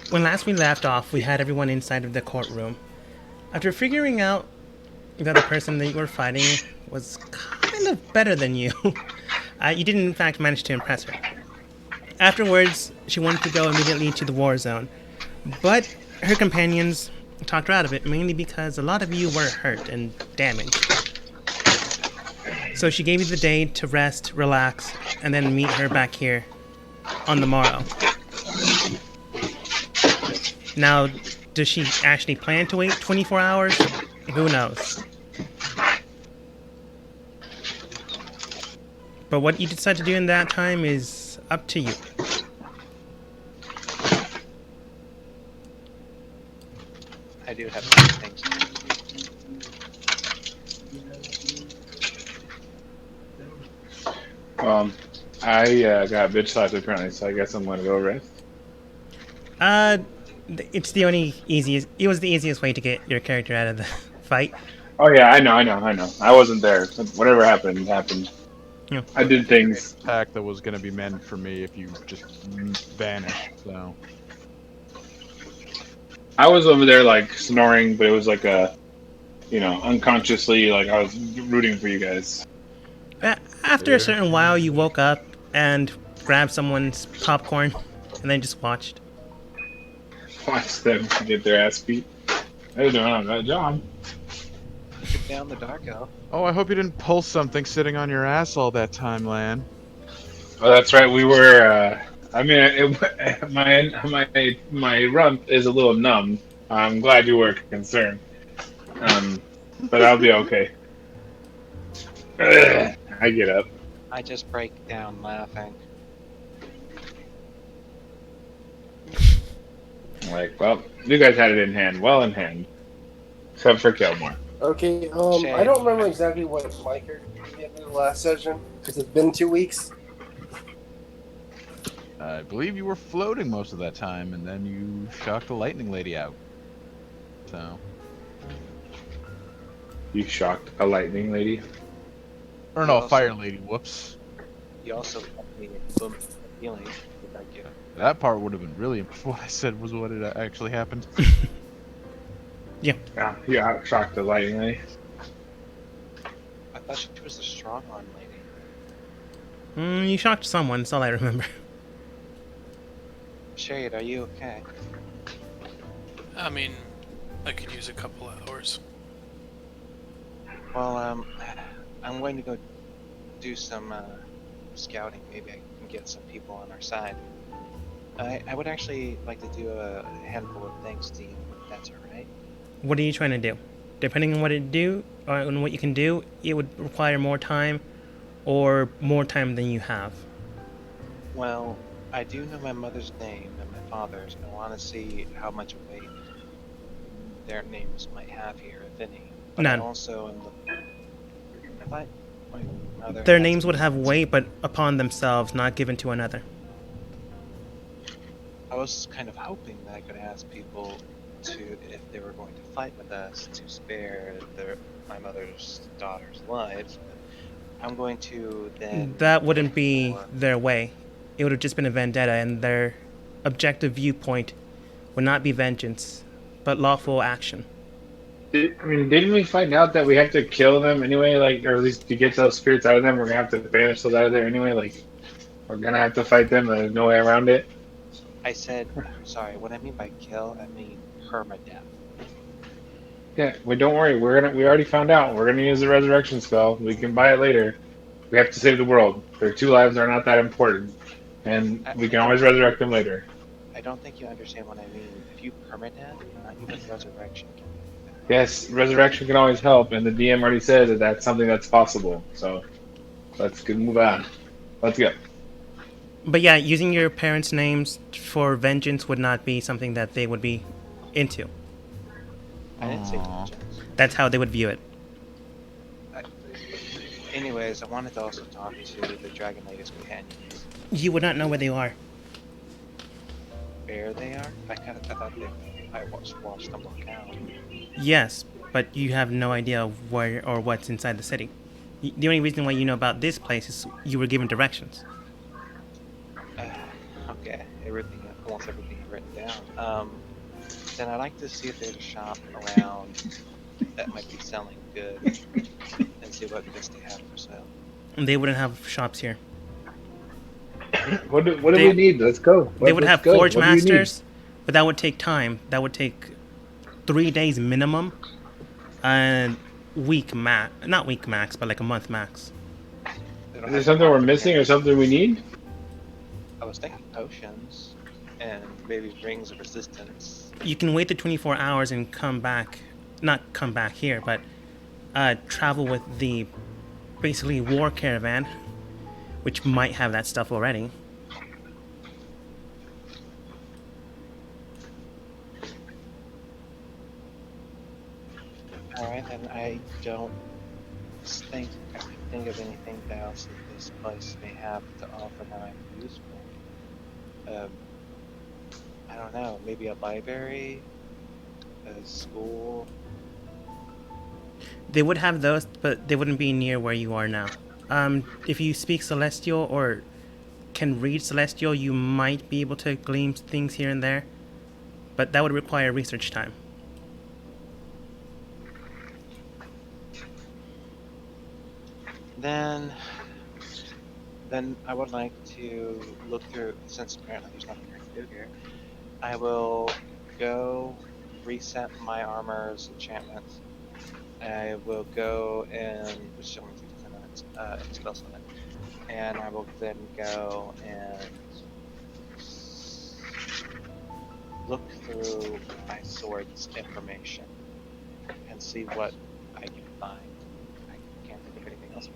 When last we left off, we had everyone inside of the courtroom. After figuring out that the person that you were fighting was kind of better than you, you did in fact manage to impress her. Afterwards, she wanted to go immediately to the war zone, but her companions talked her out of it, mainly because a lot of you were hurt and damaged. So she gave you the day to rest, relax, and then meet her back here on the morrow. Now, does she actually plan to wait 24 hours? Who knows? But what you decide to do in that time is up to you. I do have some things I got bitch slapped apparently, so I guess I'm gonna go rest. It's the only easiest. It was the easiest way to get your character out of the fight. Oh yeah, I know. I wasn't there. Whatever happened, happened. Yeah. I did things. Attack that was gonna be meant for me if you just vanished. So I was over there like snoring, but it was like unconsciously, like I was rooting for you guys. After a certain while, you woke up and grabbed someone's popcorn, and then just watched. Watch them get their ass beat. They're doing a good job. Get down the dark elf. Oh, I hope you didn't pull something sitting on your ass all that time, Lan. Oh, that's right. We were. I mean, my rump is a little numb. I'm glad you were concerned. But I'll be okay. I get up. I just break down laughing. Like, well, you guys had it in hand, well in hand, except for Kelmore. Okay, I don't remember exactly what my character did in the last session, because it's been 2 weeks. I believe you were floating most of that time, and then you shocked the lightning lady out. So, You shocked a lightning lady. or no, fire lady. Whoops. You also left me boom healing. Thank you. That part would have been really. What I said was what it actually happened. Yeah. Yeah, you shocked the lightning lady. I thought she was the strong arm lady. You shocked someone, that's all I remember. Shade, are you okay? I mean, I could use a couple hours. Well, I'm going to go do some scouting. Maybe I can get some people on our side. I would actually like to do a handful of things to you, if that's alright. What are you trying to do? Depending on what it do, or on what you can do, it would require more time, or more time than you have. Well, I do know my mother's name and my father's, and I want to see how much weight their names might have here, if any. But None. I also am if I, my mother Their has- names would have weight, but upon themselves, not given to another. I was kind of hoping that I could ask people to, if they were going to fight with us, to spare my mother's daughter's lives. I'm going to then. That wouldn't be their way. It would have just been a vendetta, and their objective viewpoint would not be vengeance, but lawful action. Didn't we find out that we have to kill them anyway? Like, or at least to get those spirits out of them, we're gonna have to banish those out of there anyway. Like, we're gonna have to fight them. There's no way around it. I said, sorry, what I mean by kill, I mean permadeath. Yeah, well, don't worry. We already found out. We're gonna use the resurrection spell. We can buy it later. We have to save the world. Their 2 lives are not that important, and we can always resurrect them later. I don't think you understand what I mean. If you permadeath, not even resurrection can do that. Yes, resurrection can always help, and the DM already said that that's something that's possible. So let's move on. Let's go. But yeah, using your parents' names for vengeance would not be something that they would be into. I didn't say Aw. vengeance. That's how they would view it. Anyways, I wanted to also talk to the Dragon Lady's companions. You would not know where they are. Where they are? I thought I watched them walk out. Yes, but you have no idea where or what's inside the city. The only reason why you know about this place is you were given directions. Okay, almost everything I've written down. Then I'd like to see if there's a shop around that might be selling goods and see what goods they have for sale. And they wouldn't have shops here. What do They- we need? Let's go. They would Let's have go. Forge What do you need? Masters, but that would take time. That would take 3 days minimum, and not week max, but like a month max. They don't Is there have something we're coffee missing or cans. something we need? I was thinking potions and maybe rings of resistance. You can wait the 24 hours and not come back here, but travel with the basically war caravan, which might have that stuff already. Alright, then I don't think I can think of anything else that this place may have to offer that might be useful. I don't know, maybe a library, a school. They would have those, but they wouldn't be near where you are now. If you speak Celestial or can read Celestial, you might be able to glean things here and there, but that would require research time. Then I would like to look through, since apparently there's nothing I can do here, I will go reset my armor's enchantments. I will go and, which is only 10 minutes, spell summon. And I will then go and look through my sword's information and see what I can find. I can't think of anything else.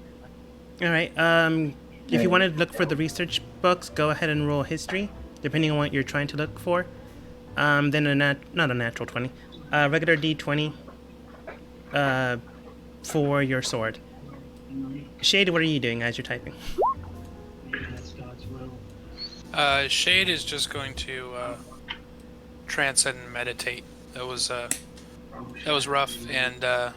All right. If you want to look for the research books, go ahead and roll history, depending on what you're trying to look for. Then not a natural 20, regular D20 for your sword. Shade, what are you doing as you're typing? Shade is just going to transcend and meditate. That was rough, and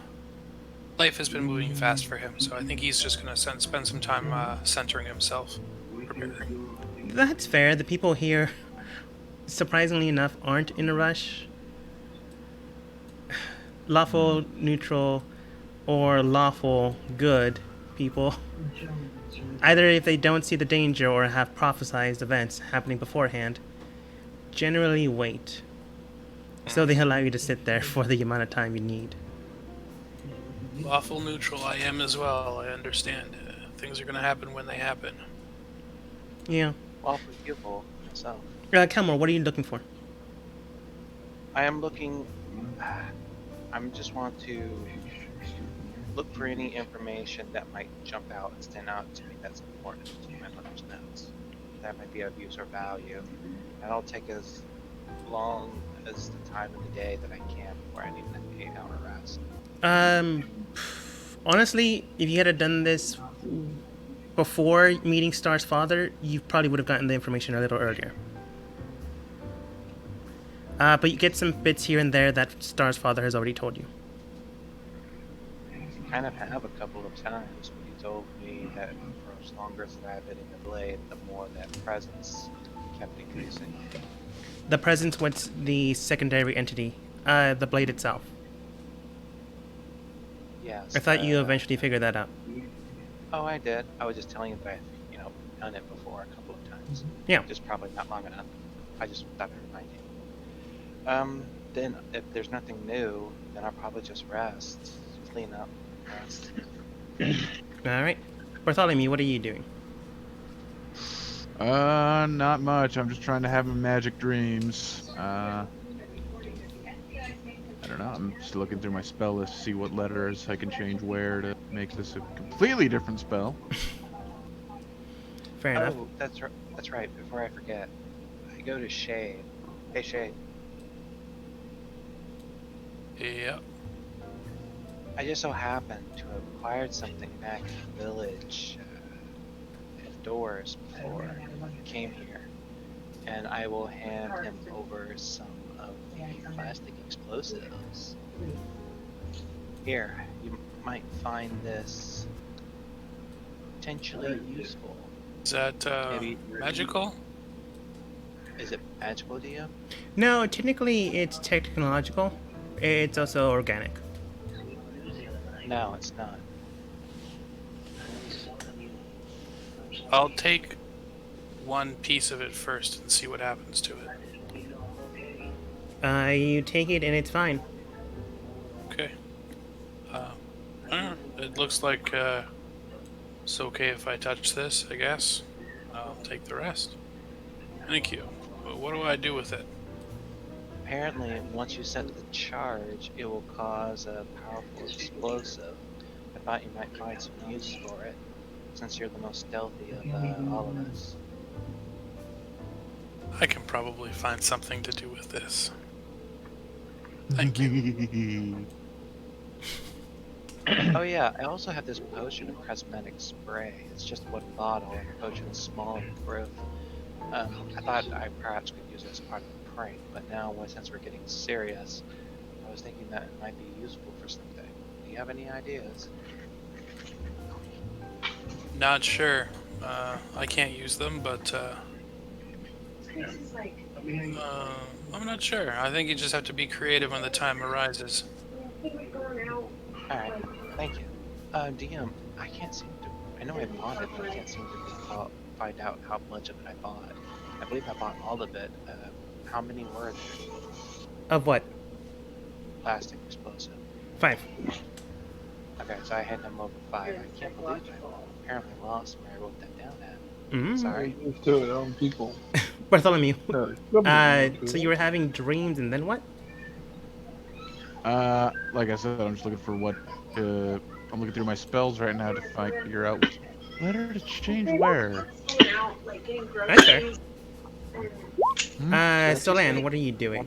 life has been moving fast for him. So I think he's just going to spend some time centering himself, preparing. That's fair. The people here, surprisingly enough, aren't in a rush. Lawful neutral or lawful good people, either if they don't see the danger or have prophesized events happening beforehand, generally wait. So they allow you to sit there for the amount of time you need. Lawful neutral, I am as well. I understand. Things are going to happen when they happen. Yeah. Lawful evil myself. Kelmore, what are you looking for? I am looking. I just want to look for any information that might jump out and stand out to me that's important to my mother's notes. That might be of use or value. And I'll take as long as the time of the day that I can before I need an 8-hour rest. Honestly, if you had done this before meeting Star's father, you probably would have gotten the information a little earlier. But you get some bits here and there that Star's father has already told you. Kind of have a couple of times when he told me that for as longer as I've been in the blade, the more that presence kept increasing. The presence was the secondary entity, the blade itself. Yes. I thought you eventually figured that out. Oh, I did. I was just telling you that I've, done it before a couple of times. Yeah. Just probably not long enough. I just thought I'd remind you. Then if there's nothing new, then I'll probably just rest, clean up, rest. Alright. Bartholomew, what are you doing? Not much. I'm just trying to have magic dreams. I don't know. I'm just looking through my spell list to see what letters I can change where to make this a completely different spell. Fair enough. Oh, that's right. Before I forget, I go to Shade. Hey, Shade. Yep. I just so happened to have acquired something back in the village indoors before I came here, and I will hand him over some of the plastic explosives. Here, you might find this potentially useful. Is that Maybe- magical? Is it magical, DM? No, technically it's technological. It's also organic. No, it's not. I'll take one piece of it first and see what happens to it. You take it and it's fine. Okay. It looks like it's okay if I touch this, I guess. I'll take the rest. Thank you. But what do I do with it? Apparently, once you set the charge, it will cause a powerful explosive. I thought you might find some use for it, since you're the most stealthy of all of us. I can probably find something to do with this. Thank you. Oh yeah, I also have this potion of cosmetic spray. It's just one bottle, and the potion is small and growth. I thought I perhaps could use it as part of a prank, but now, since we're getting serious, I was thinking that it might be useful for something. Do you have any ideas? Not sure. I can't use them, but I'm not sure. I think you just have to be creative when the time arises. Alright, thank you. DM, I can't seem to... I know I bought it, but I can't seem to find out how much of it I bought. I believe I bought all of it. How many were there? Of what? Plastic explosive. 5. Okay, so I had them over 5. I can't believe I apparently lost where I wrote that down at. Mm. Sorry. Do it on people. Bartholomew. No, So you were having dreams and then what? Like I said, I'm just looking for what. I'm looking through my spells right now to figure out which letter to change where. Hi, sir. Solan, what are you doing?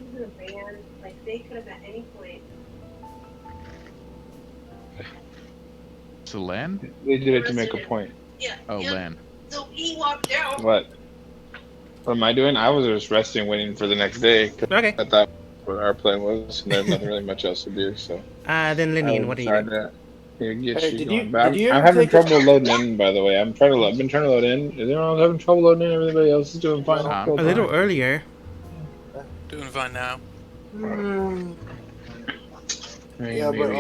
So Lan? They did it to make a point. Oh, Lan. So he walked out. What? What am I doing? I was just resting, waiting for the next day. 'Cause Okay. I thought what our plan was, and there's nothing really much else to do. So. Then Linian, what are you doing? Here, get Hey, you did going. you- But did you I'm ever having take a- trouble loading in, by the way. I've been trying to load in. Is anyone else having trouble loading in? Everybody else is doing fine. A A little earlier. Doing fine now. Yeah, but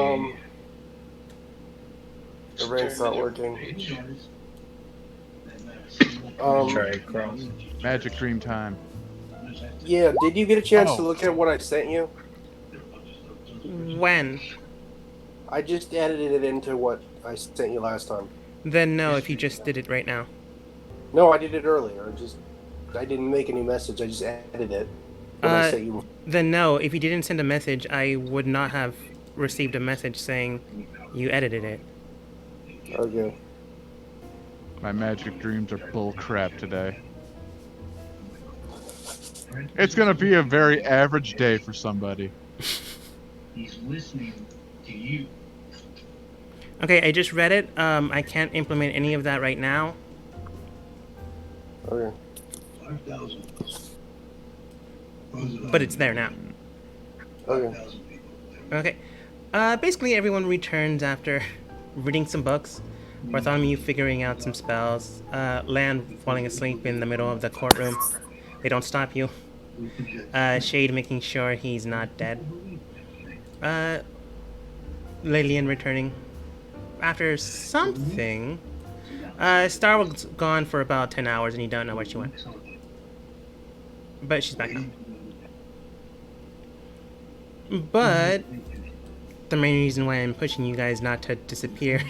the rain's not working. Try Chrome. Magic Dream time. Yeah, did you get a chance Oh. to look at what I sent you? When? I just edited it into what I sent you last time. Then no, if you just did it right now. No, I did it earlier. I didn't make any message. I just edited it. When I sent you. Then no, if you didn't send a message, I would not have received a message saying you edited it. Okay. My magic dreams are bull crap today. It's gonna be a very average day for somebody. He's listening to you. Okay, I just read it. I can't implement any of that right now. Okay. 5,000. But it's there now. Okay. 5,000 people. Okay. Basically everyone returns after reading some books. Bartholomew figuring out some spells. Lan falling asleep in the middle of the courtroom. They don't stop you. Shade making sure he's not dead. Lillian returning after something. Star was gone for about 10 hours and you don't know where she went. But she's back now. But the main reason why I'm pushing you guys not to disappear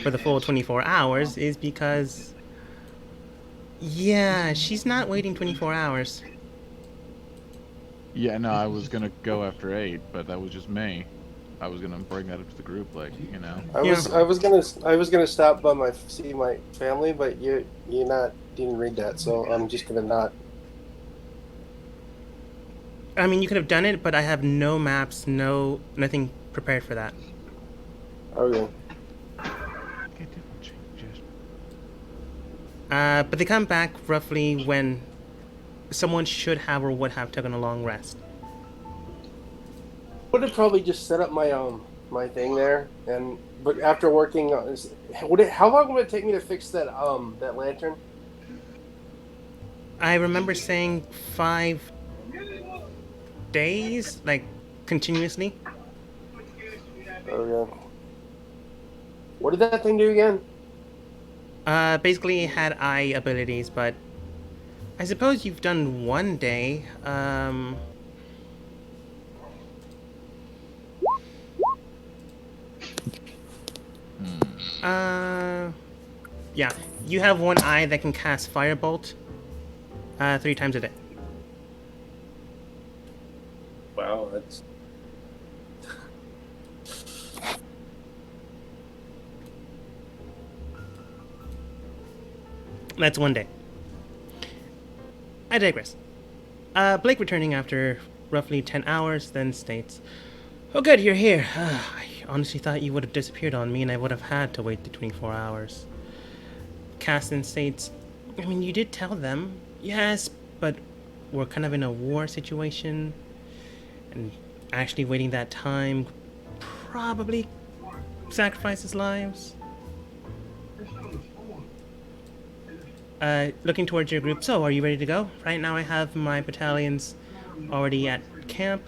for the full 24 hours is because, yeah, she's not waiting 24 hours. Yeah, no, I was gonna go after 8, but that was just me. I was gonna bring that up to the group, like, you know. I was gonna stop by see my family, but you didn't read that, so I'm just gonna not. I mean, you could have done it, but I have no maps, nothing prepared for that. Okay. But they come back roughly when someone should have or would have taken a long rest. Would have probably just set up my my thing there, but after working, how long would it take me to fix that that lantern? I remember saying 5 days, like continuously. Okay. What did that thing do again? Basically it had eye abilities, but I suppose you've done 1 day. Yeah, you have one eye that can cast Firebolt 3 times a day. Wow, that's. That's 1 day. I digress. Blake returning after roughly 10 hours then states, "Oh good, you're here. I honestly thought you would have disappeared on me and I would have had to wait the 24 hours. Caston states, "I mean, you did tell them, yes, but we're kind of in a war situation, and actually waiting that time probably sacrifices lives." Looking towards your group, so are you ready to go? Right now I have my battalions already at camp.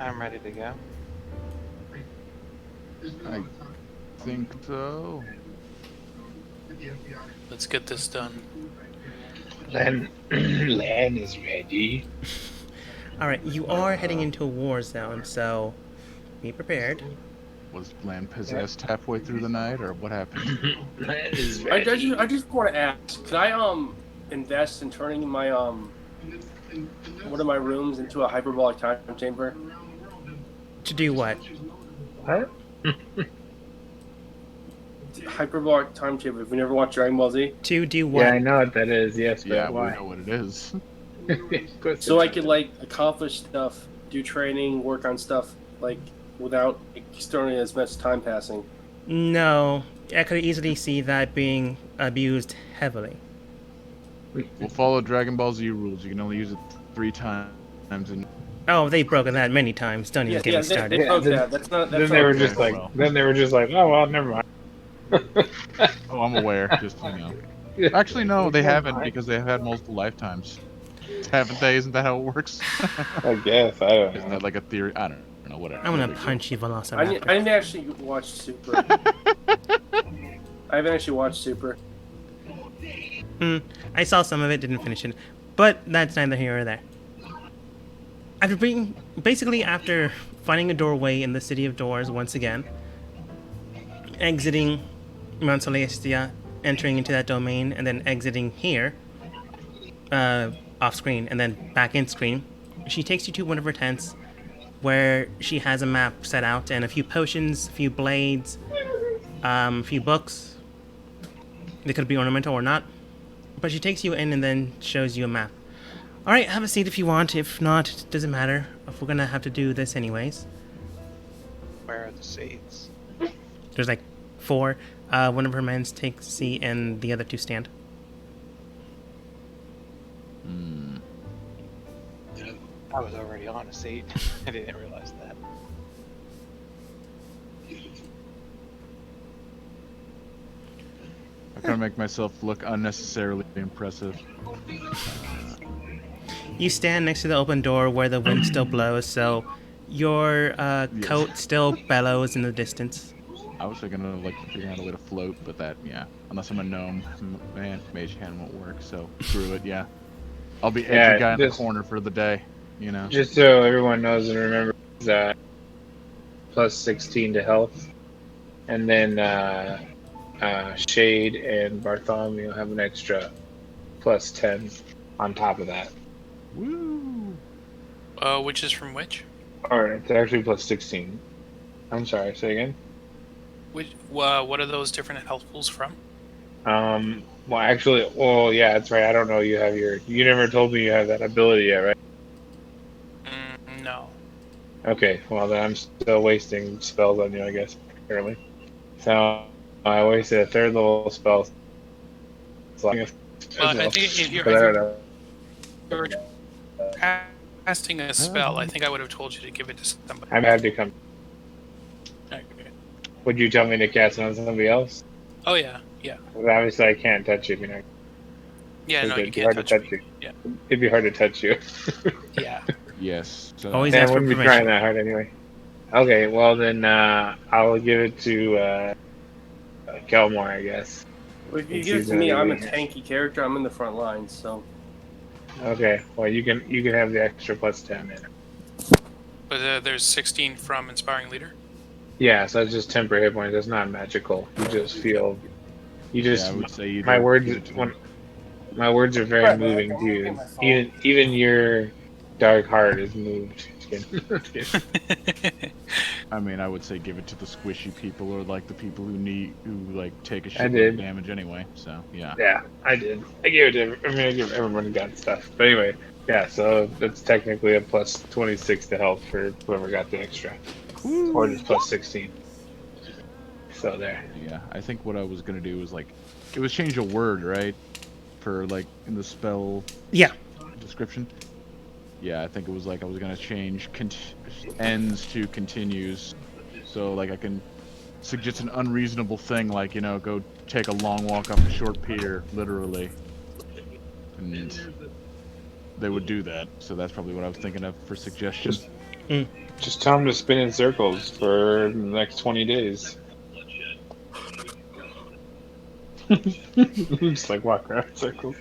I'm ready to go. I think so. Let's get this done. Lan is ready. Alright, you are heading into a war zone, so be prepared. Was land possessed halfway through the night, or what happened? Lan is I ready. just want to ask, could I invest in turning my one of my rooms into a hyperbolic time chamber? To do what? What? Hyperbolic time chamber. If you never watched Dragon Ball Z, To do what? Yeah, I know what that is. Yes, but Yeah, we why? know what it is. so I could like accomplish stuff, do training, work on stuff like without externally as much time passing. No, I could easily see that being abused heavily. We'll follow Dragon Ball Z rules. You can only use it 3 times. And Oh, they've broken that many times. Don't even get me they started. broke then- that. That's not. Then That's they were not just okay, like, well. then they were just like, oh well, never mind. oh, I'm aware. Just Actually, no, they haven't because they have had multiple lifetimes. Haven't they? Isn't that how it works? I guess I don't Isn't know. that like a theory? I don't know. Whatever. I'm gonna No big deal. punch you, I Velociraptor. didn't actually watch Super. I haven't actually watched Super. I saw some of it, didn't finish it, but that's neither here or there. After finding a doorway in the City of Doors once again, exiting Mount Celestia, entering into that domain, and then exiting here, off screen, and then back in screen, she takes you to one of her tents where she has a map set out and a few potions, a few blades, a few books. They could be ornamental or not. But she takes you in and then shows you a map. Alright, have a seat if you want. If not, it doesn't matter. If we're gonna have to do this anyways. Where are the seats? There's like 4. One of her men takes a seat and the other 2 stand. Hmm. I was already on a seat. I didn't realize that. I kind of make myself look unnecessarily impressive. You stand next to the open door where the wind still blows, so your coat still bellows in the distance. I was gonna like figure out a way to float, but that, yeah. Unless I'm a gnome, man, mage hand won't work. So screw it. Yeah, I'll be edgy Yeah, guy in the just- corner for the day. You know. Just so everyone knows and remembers, plus 16 to health, and then Shade and Bartholomew have an extra plus 10 on top of that. Woo! Which is from which? Or it's actually plus 16. I'm sorry, say again. Which? What are those different health pools from? Well, actually, well, yeah, that's right. I don't know. You never told me you have that ability yet, right? No. Okay, well, then I'm still wasting spells on you, I guess, apparently. So, I wasted a 3rd level spell. I think if you're, But I don't know. you're casting a spell, I think I would have told you to give it to somebody. I had to come. Okay. Would you tell me to cast it on somebody else? Oh yeah. Well, obviously, I can't touch you. Yeah, no, you It'd be can't hard to touch touch me. you. Yeah. It'd be hard to touch you. Yeah. Yes. So, Always Yeah, I ask for wouldn't be trying permission. that hard anyway. Okay, well then I'll give it to Kelmore, I guess. Well, if you Since give it he's to gonna me, be I'm a leading it. tanky character. I'm in the front lines, so Okay, well you can have the extra +10 then. But there's 16 from Inspiring Leader. Yeah, so it's just temporary hit points. It's not magical. You just feel. You yeah, just I would say either. my words give it to when them. my words are very Right, man, moving don't to look you. at my phone. Even your dark heart is moved. Just kidding. I mean, I would say give it to the squishy people or like the people who like take a I shitload did. of damage anyway. So yeah. Yeah, I did. I gave it to. I give everyone got stuff. But anyway, yeah. So that's technically a +26 to health for whoever got the extra, or just +16. So there. Yeah, I think what I was gonna do was like, it was change a word, right? For like in the spell Yeah. description. Yeah, I think it was like I was gonna change ends to continues, so like I can suggest an unreasonable thing like go take a long walk up a short pier, literally, and they would do that. So that's probably what I was thinking of for suggestion. Just tell them to spin in circles for the next 20 days. Just like walk around in circles.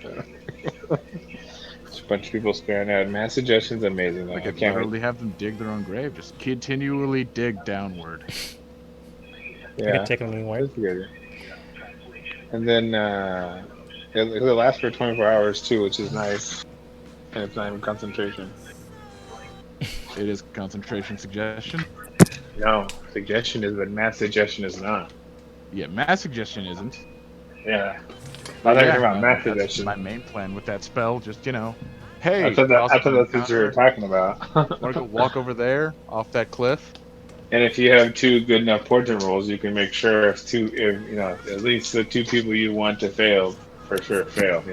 Just a bunch of people staring at it. Mass suggestion's amazing though. I I could can't wait. literally have them dig their own grave, just continually dig downward. I Yeah, could technically work. that's good. And then it lasts for 24 hours too, which is nice. And it's not even concentration. It is concentration suggestion. No, suggestion is, but mass suggestion is not. Yeah, mass suggestion isn't. Yeah. I thought you were talking about mass that's suggestion. my main plan with that spell. Just hey, I thought that's what you were encounter, talking about. want to go walk over there off that cliff? And if you have two good enough portent rolls, you can make sure if at least the two people you want to fail for sure fail.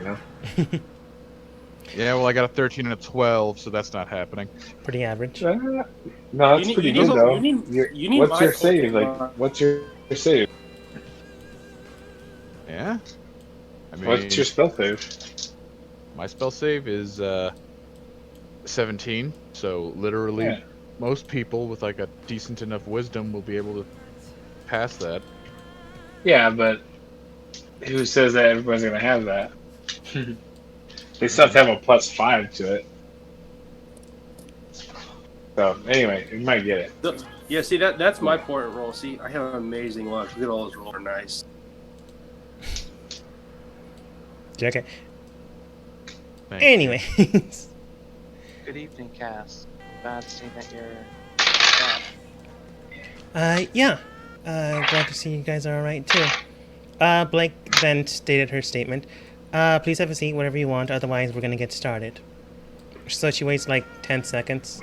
Yeah, well, I got a 13 and a 12, so that's not happening. Pretty average. No, that's pretty good though. You need What's my your save? Pokemon. Like, what's your save? Yeah. I mean, What's your spell save? my spell save is 17, so literally Yeah. most people with like a decent enough wisdom will be able to pass that. Yeah, but who says that everybody's gonna have that? They still have to have a +5 to it. So anyway, you might get it. Yeah, see that's my portent roll. See, I have amazing luck. Look at all those rolls are nice. Okay. Thank you. Anyways. Good evening, Cass. Glad to see that you're back. Yeah. Glad to see you guys are alright too. Blake then stated her statement. Please have a seat, whatever you want, otherwise we're gonna get started. So she waits like 10 seconds.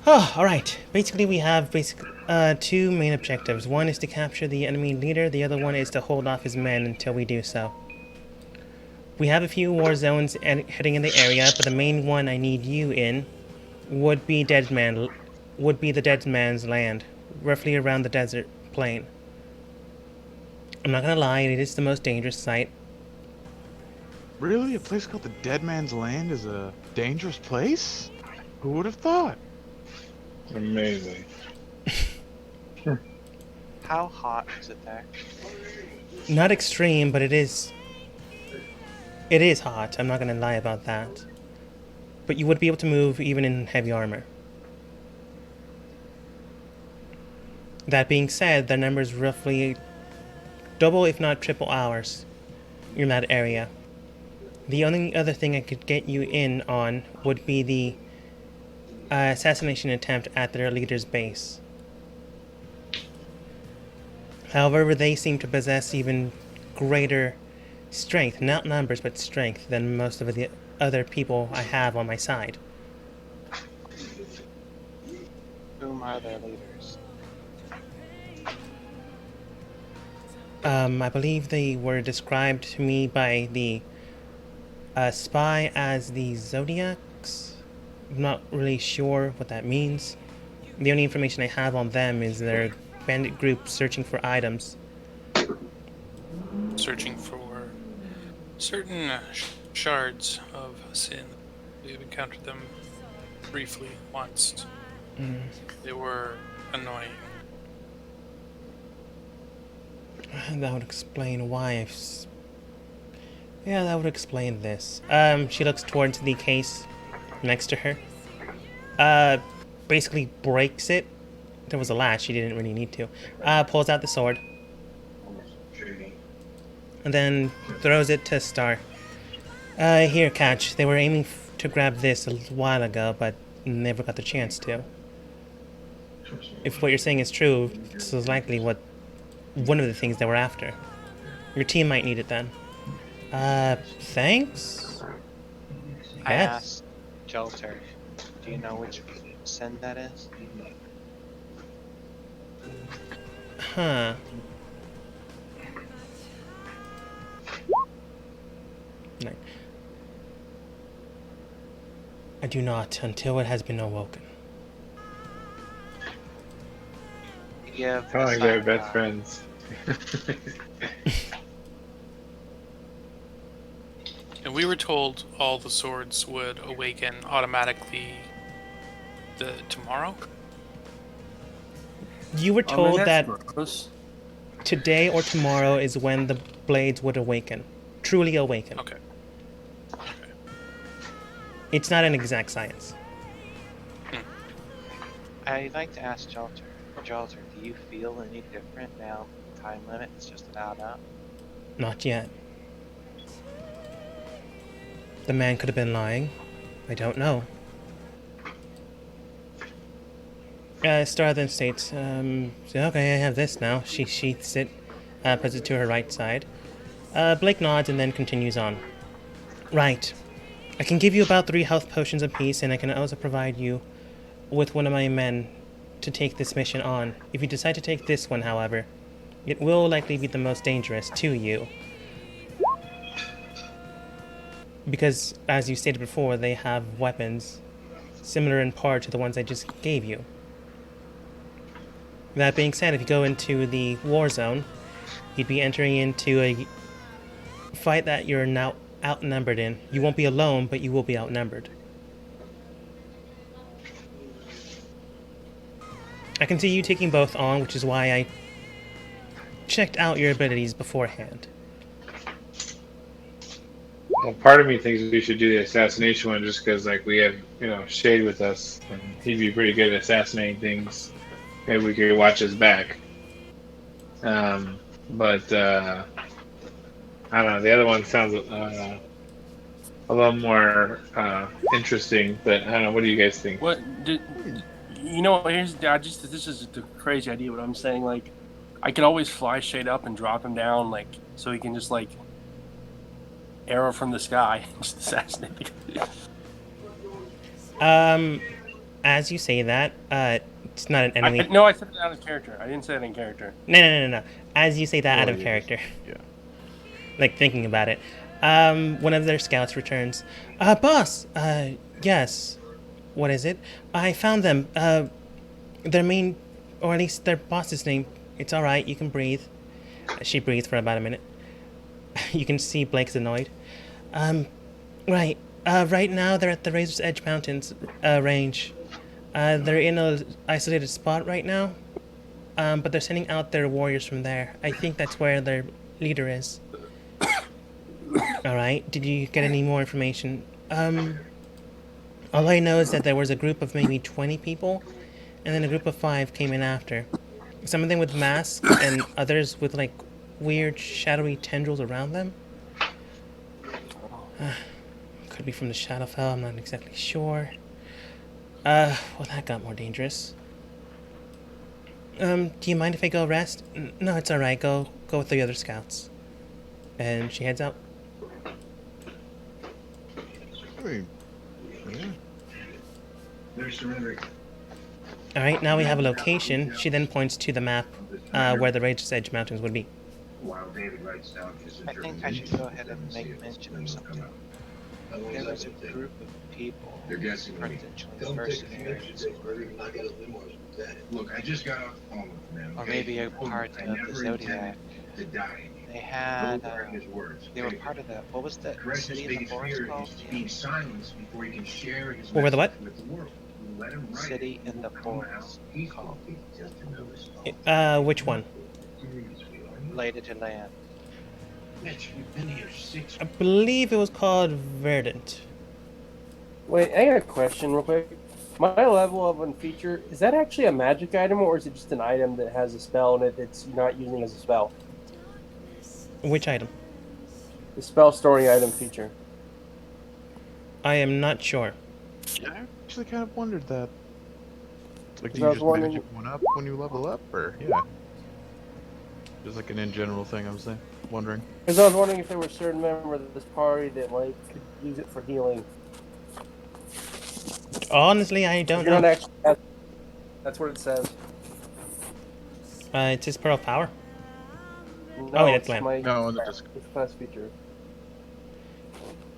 Oh, alright. Basically we have two main objectives. One is to capture the enemy leader, the other one is to hold off his men until we do so. We have a few war zones heading in the area, but the main one I need you in would be the Dead Man's Land, roughly around the desert plain. I'm not gonna lie, it is the most dangerous site. Really? A place called the Dead Man's Land is a dangerous place? Who would have thought? Amazing. How hot is it there? Not extreme, but it is hot. I'm not gonna lie about that. But you would be able to move even in heavy armor. That being said, the number is roughly double, if not triple ours in that area. The only other thing I could get you in on would be the assassination attempt at their leader's base. However, they seem to possess even greater strength, not numbers, but strength, than most of the other people I have on my side. Whom are their leaders? I believe they were described to me by the spy as the Zodiacs. I'm not really sure what that means. The only information I have on them is they're a bandit group searching for items. searching for certain shards of sin. We've encountered them briefly once. They were annoying. That would explain why yeah, that would explain this. She looks towards the case next to her. Basically breaks it. There was a latch, she didn't really need to. Pulls out the sword. And then throws it to Star. Here, catch. They were aiming to grab this a while ago, but never got the chance to. If what you're saying is true, this is likely one of the things they were after. Your team might need it then. Thanks? I Yes. asked Jelter, do you know which send that is? Huh. No. I do not, until it has been awoken. Yeah, Kind of like they're best friends. And we were told all the swords would awaken automatically tomorrow. You were told that gross. today or tomorrow is when the blades would awaken. Truly awaken. Okay. It's not an exact science. I'd like to ask Jelter. Jelter, do you feel any different now? The time limit is just about up. Not yet. The man could have been lying. I don't know. Star then states, so, okay, I have this now. She sheaths it, puts it to her right side. Blake nods and then continues on. Right. I can give you about 3 health potions apiece, and I can also provide you with one of my men to take this mission on. If you decide to take this one, however, it will likely be the most dangerous to you. Because, as you stated before, they have weapons similar in part to the ones I just gave you. That being said, if you go into the war zone, you'd be entering into a fight that you're now outnumbered in. You won't be alone, but you will be outnumbered. I can see you taking both on, which is why I checked out your abilities beforehand. Well, part of me thinks we should do the assassination one just because, like, we have, Shade with us, and he'd be pretty good at assassinating things. Maybe we could watch his back. But I don't know. The other one sounds a little more interesting. But I don't know. What do you guys think? This is the crazy idea. What I'm saying, like, I could always fly Shade up and drop him down, like, so he can just like arrow from the sky and just assassinate the guy. As you say that, it's not an enemy. No, I said it out of character. I didn't say it in character. No. As you say that out of yes. character. Yeah. Like, thinking about it. One of their scouts returns. Boss! Yes. What is it? I found them. Their main, or at least their boss's name. It's alright, you can breathe. She breathes for about a minute. You can see Blake's annoyed. Right. Right now they're at the Razor's Edge Mountains range. They're in a isolated spot right now. But they're sending out their warriors from there. I think that's where their leader is. Alright, did you get any more information? All I know is that there was a group of maybe 20 people, and then a group of 5 came in after. Some of them with masks, and others with, like, weird shadowy tendrils around them. Could be from the Shadowfell, I'm not exactly sure. Well, that got more dangerous. Do you mind if I go rest? No, it's alright, go with the other scouts. And she heads out. I mean, yeah. They're surrendering. Alright, now we have a location. She then points to the map where the Razor's Edge Mountains would be. While David writes down his I think I should go ahead and make mention of something. There was a group of people They're guessing me. potentially mercenaries, Look, I just got off the phone with them. or maybe a part I of the never Zodiac. intended to die in here. They had. Those are his words. They were part of the. What was the Correct his city in the biggest forest fear called? is being silenced before he can share his What were the message what? with the world. You let him write City it, in the it will come out forest peaceful. called. It's just another song. Which one? Related to land. Mitch, we've been here 6 I believe it was called Verdant. Wait, I got a question real quick. My level of one feature, is that actually a magic item or is it just an item that has a spell in it that's not using as a spell? Which item? The spell storing item feature. I am not sure. Yeah, I actually kind of wondered that. Like, do I you was just wondering- magic one up when you level up, or yeah? Just like an in general thing, I was wondering. Because I was wondering if there were certain members of this party that like could use it for healing. Honestly, I don't You're not know. actually. That's what it says. It's his Pearl of Power. No, Oh, yeah, it's it's land. my No, the disc. it's class feature.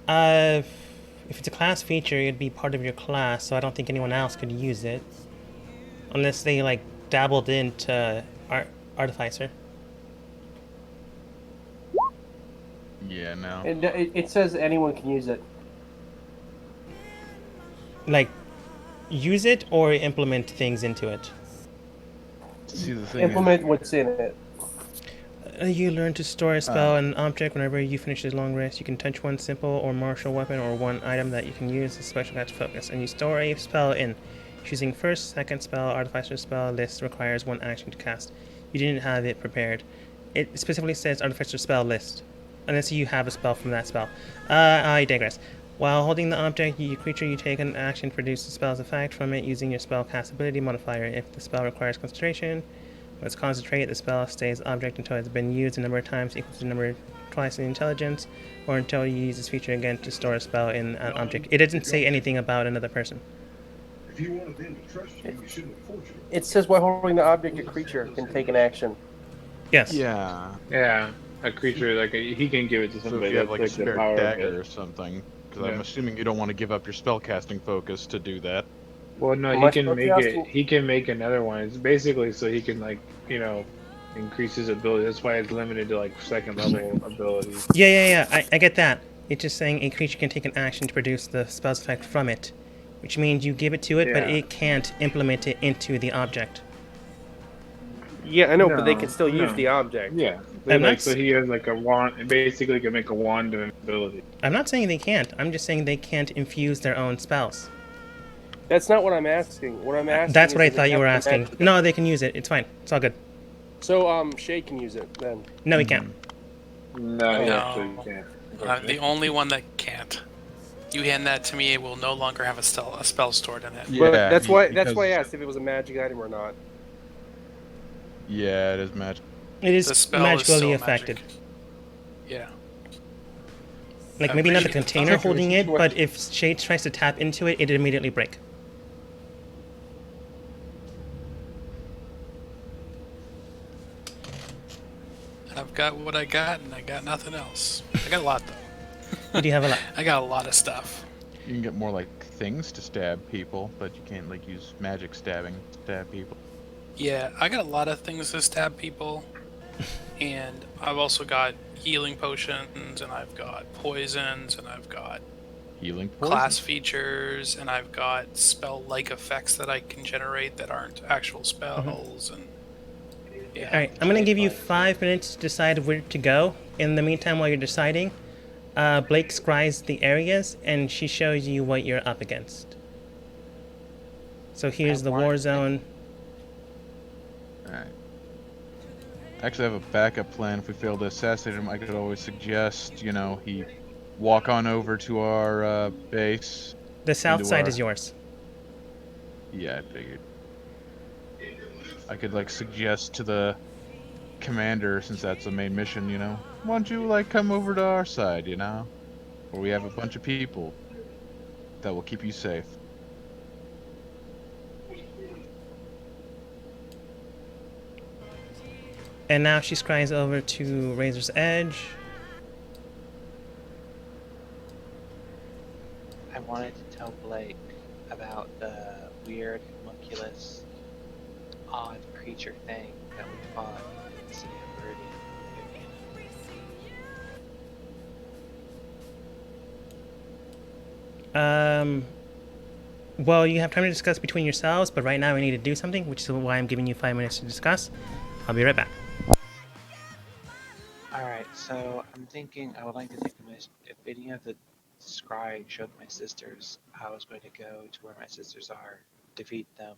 If it's a class feature, it'd be part of your class, so I don't think anyone else could use it. Unless they, like, dabbled into Artificer. Yeah, no. It says anyone can use it. Like, use it or implement things into it. See, the thing Implement what's in it. You learn to store a spell and object whenever you finish a long rest. You can touch one simple or martial weapon or one item that you can use as special class focus. And you store a spell in. Choosing first, second spell, artificer spell list requires one action to cast. You didn't have it prepared. It specifically says artificer spell list. Unless you have a spell from that spell. I digress. While holding the object, you creature, you take an action to produce the spell's effect from it using your spell cast ability modifier. If the spell requires concentration, let's concentrate. The spell stays object until it's been used a number of times equal to the number twice in intelligence, or until you use this feature again to store a spell in an object. It doesn't say anything about another person. If you wanted them to trust you, you shouldn't have forced it. It says while holding the object, a creature can take an action. Yes. Yeah. Yeah, a creature like he can give it to So somebody. if you have That's like a the spare power of dagger it. or something, because Yeah. I'm assuming you don't want to give up your spellcasting focus to do that. Well, no, Am he I can make spellcasting? it. He can make another one. It's basically so he can increase his ability. That's why it's limited to like second level abilities. Yeah. I get that. It's just saying a creature can take an action to produce the spell's effect from it, which means you give it to it, but Yeah. it can't implement it into the object. Yeah, I know, but they No, can still use no. the object. Yeah, I'm not so he has like a wand. And basically, can make a wand of ability. I'm not saying they can't. I'm just saying they can't infuse their own spells. That's not what I'm asking. What I'm asking. That's is what I if they thought you have were the asking. magic- No, they can use it. It's fine. It's all good. So Shay can use it then. No, we can't. No, No. actually, you can't. I'm the only one that can't. You hand that to me, it will no longer have a spell stored in it. But that's why I because- asked if it was a magic item or not. Yeah, it is magic. It is The spell is magically still affected. magic. Yeah. Like I'm maybe not the reading it. container Okay, holding it, what- but if Shade tries to tap into it, it'd immediately break. I've got what I got, and I got nothing else. I got a lot, though. You do have a lot. I got a lot of stuff. You can get more like things to stab people, but you can't like use magic stabbing to stab people. Yeah, I got a lot of things to stab people. And I've also got healing potions, and I've got poisons, and I've got Healing poison. class features, and I've got spell-like effects that I can generate that aren't actual spells, and yeah. All right, I'm gonna give you 5 minutes to decide where to go. In the meantime, while you're deciding, Blake scries the areas, and she shows you what you're up against. So here's the war zone. Alright. Actually, I have a backup plan. If we fail to assassinate him, I could always suggest, he walk on over to our base. The south Into side our- is yours. Yeah, I figured. I could suggest to the commander, since that's the main mission, why don't you come over to our side, where we have a bunch of people that will keep you safe. And now she scries over to Razor's Edge. I wanted to tell Blake about the weird, homunculus, odd creature thing that we fought in the city of Um. Well, you have time to discuss between yourselves, but right now we need to do something, which is why I'm giving you 5 minutes to discuss. I'll be right back. Alright, so I'm thinking I would like to take if any of the scry showed my sisters, I was going to go to where my sisters are, defeat them,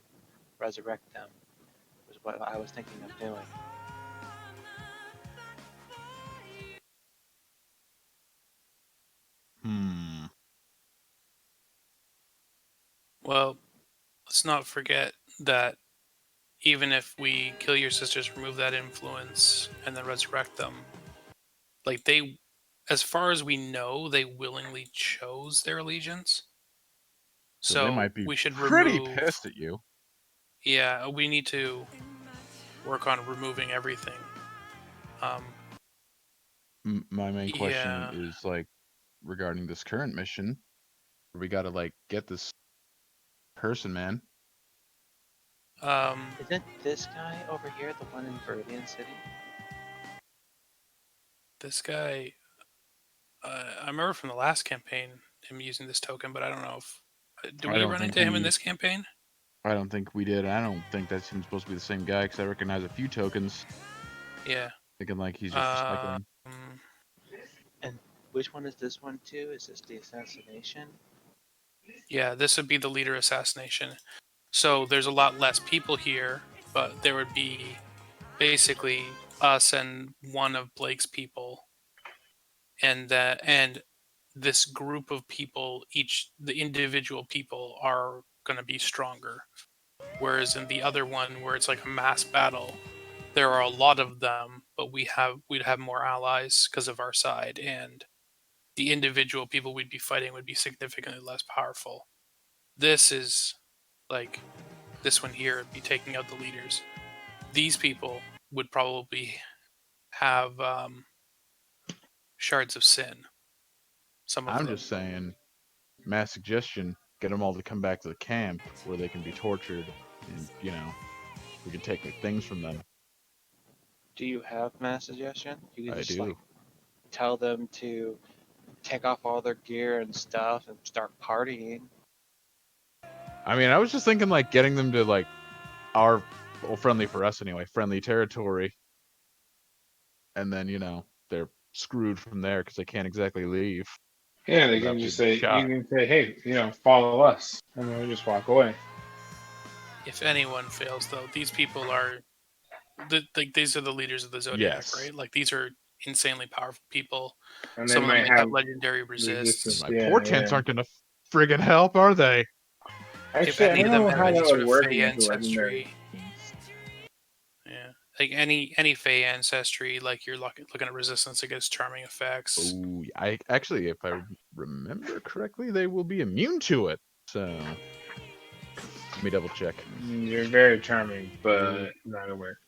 resurrect them, was what I was thinking of doing. Hmm. Well, let's not forget that even if we kill your sisters, remove that influence, and then resurrect them, like they, as far as we know, they willingly chose their allegiance. So they So might be we should pretty remove. pissed at you. Yeah, we need to work on removing everything. Um, My main question yeah. is like regarding this current mission. We gotta like get this person, man. Isn't this guy over here the one in Viridian City? This guy. I remember from the last campaign him using this token, but I don't know if do I we don't run think into him in we. this campaign? I don't think we did. I don't think that's him supposed to be the same guy because I recognize a few tokens. Yeah. Thinking like he's just recycling. And which one is this one too? Is this the assassination? Yeah, this would be the leader assassination. So there's a lot less people here, but there would be basically us and one of Blake's people, and this group of people, the individual people are going to be stronger. Whereas in the other one, where it's like a mass battle, there are a lot of them, but we'd have more allies because of our side, and the individual people we'd be fighting would be significantly less powerful. This is like this one here would be taking out the leaders. These people would probably have shards of sin. Some of I'm them. just saying, mass suggestion. Get them all to come back to the camp where they can be tortured, and we can take their things from them. Do you have mass suggestion? You can I just do. like tell them to take off all their gear and stuff and start partying. I mean, I was just thinking like getting them to like our friendly for us anyway, friendly territory, and then they're screwed from there because they can't exactly leave Yeah, they without can just getting say, you shot. can say, hey, follow us, and then we just walk away. If anyone fails, though, these people are these are the leaders of the Zodiac, Yes. right? Like these are insanely powerful people. And they Some of them might might have have legendary resistance. resists. My Yeah, portents yeah. aren't gonna friggin' help, are they? If Actually, I any don't of them know have how any that sort would of work Fey against the legendary. ancestry, yeah, like any Fey ancestry, like you're looking at resistance against charming effects. Oh, I actually, if I remember correctly, they will be immune to it. So let me double check. You're very charming, but not gonna work.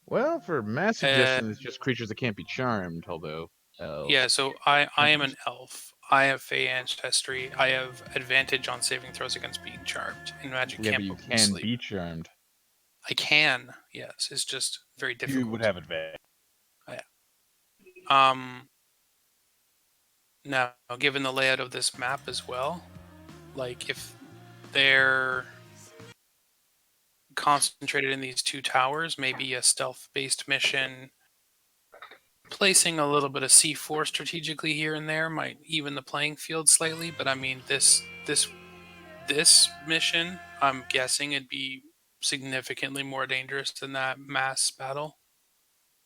Well, for mass suggestion, it's just creatures that can't be charmed. Although, Yeah, so I am an elf. I have Fey ancestry. I have advantage on saving throws against being charmed, and magic yeah, can't but you put me to can sleep. be charmed. I can, yes. It's just very difficult. You would have advantage. Now, given the layout of this map as well, like if they're concentrated in these two towers, maybe a stealth-based mission, placing a little bit of C4 strategically here and there might even the playing field slightly. But I mean, this mission, I'm guessing it'd be significantly more dangerous than that mass battle.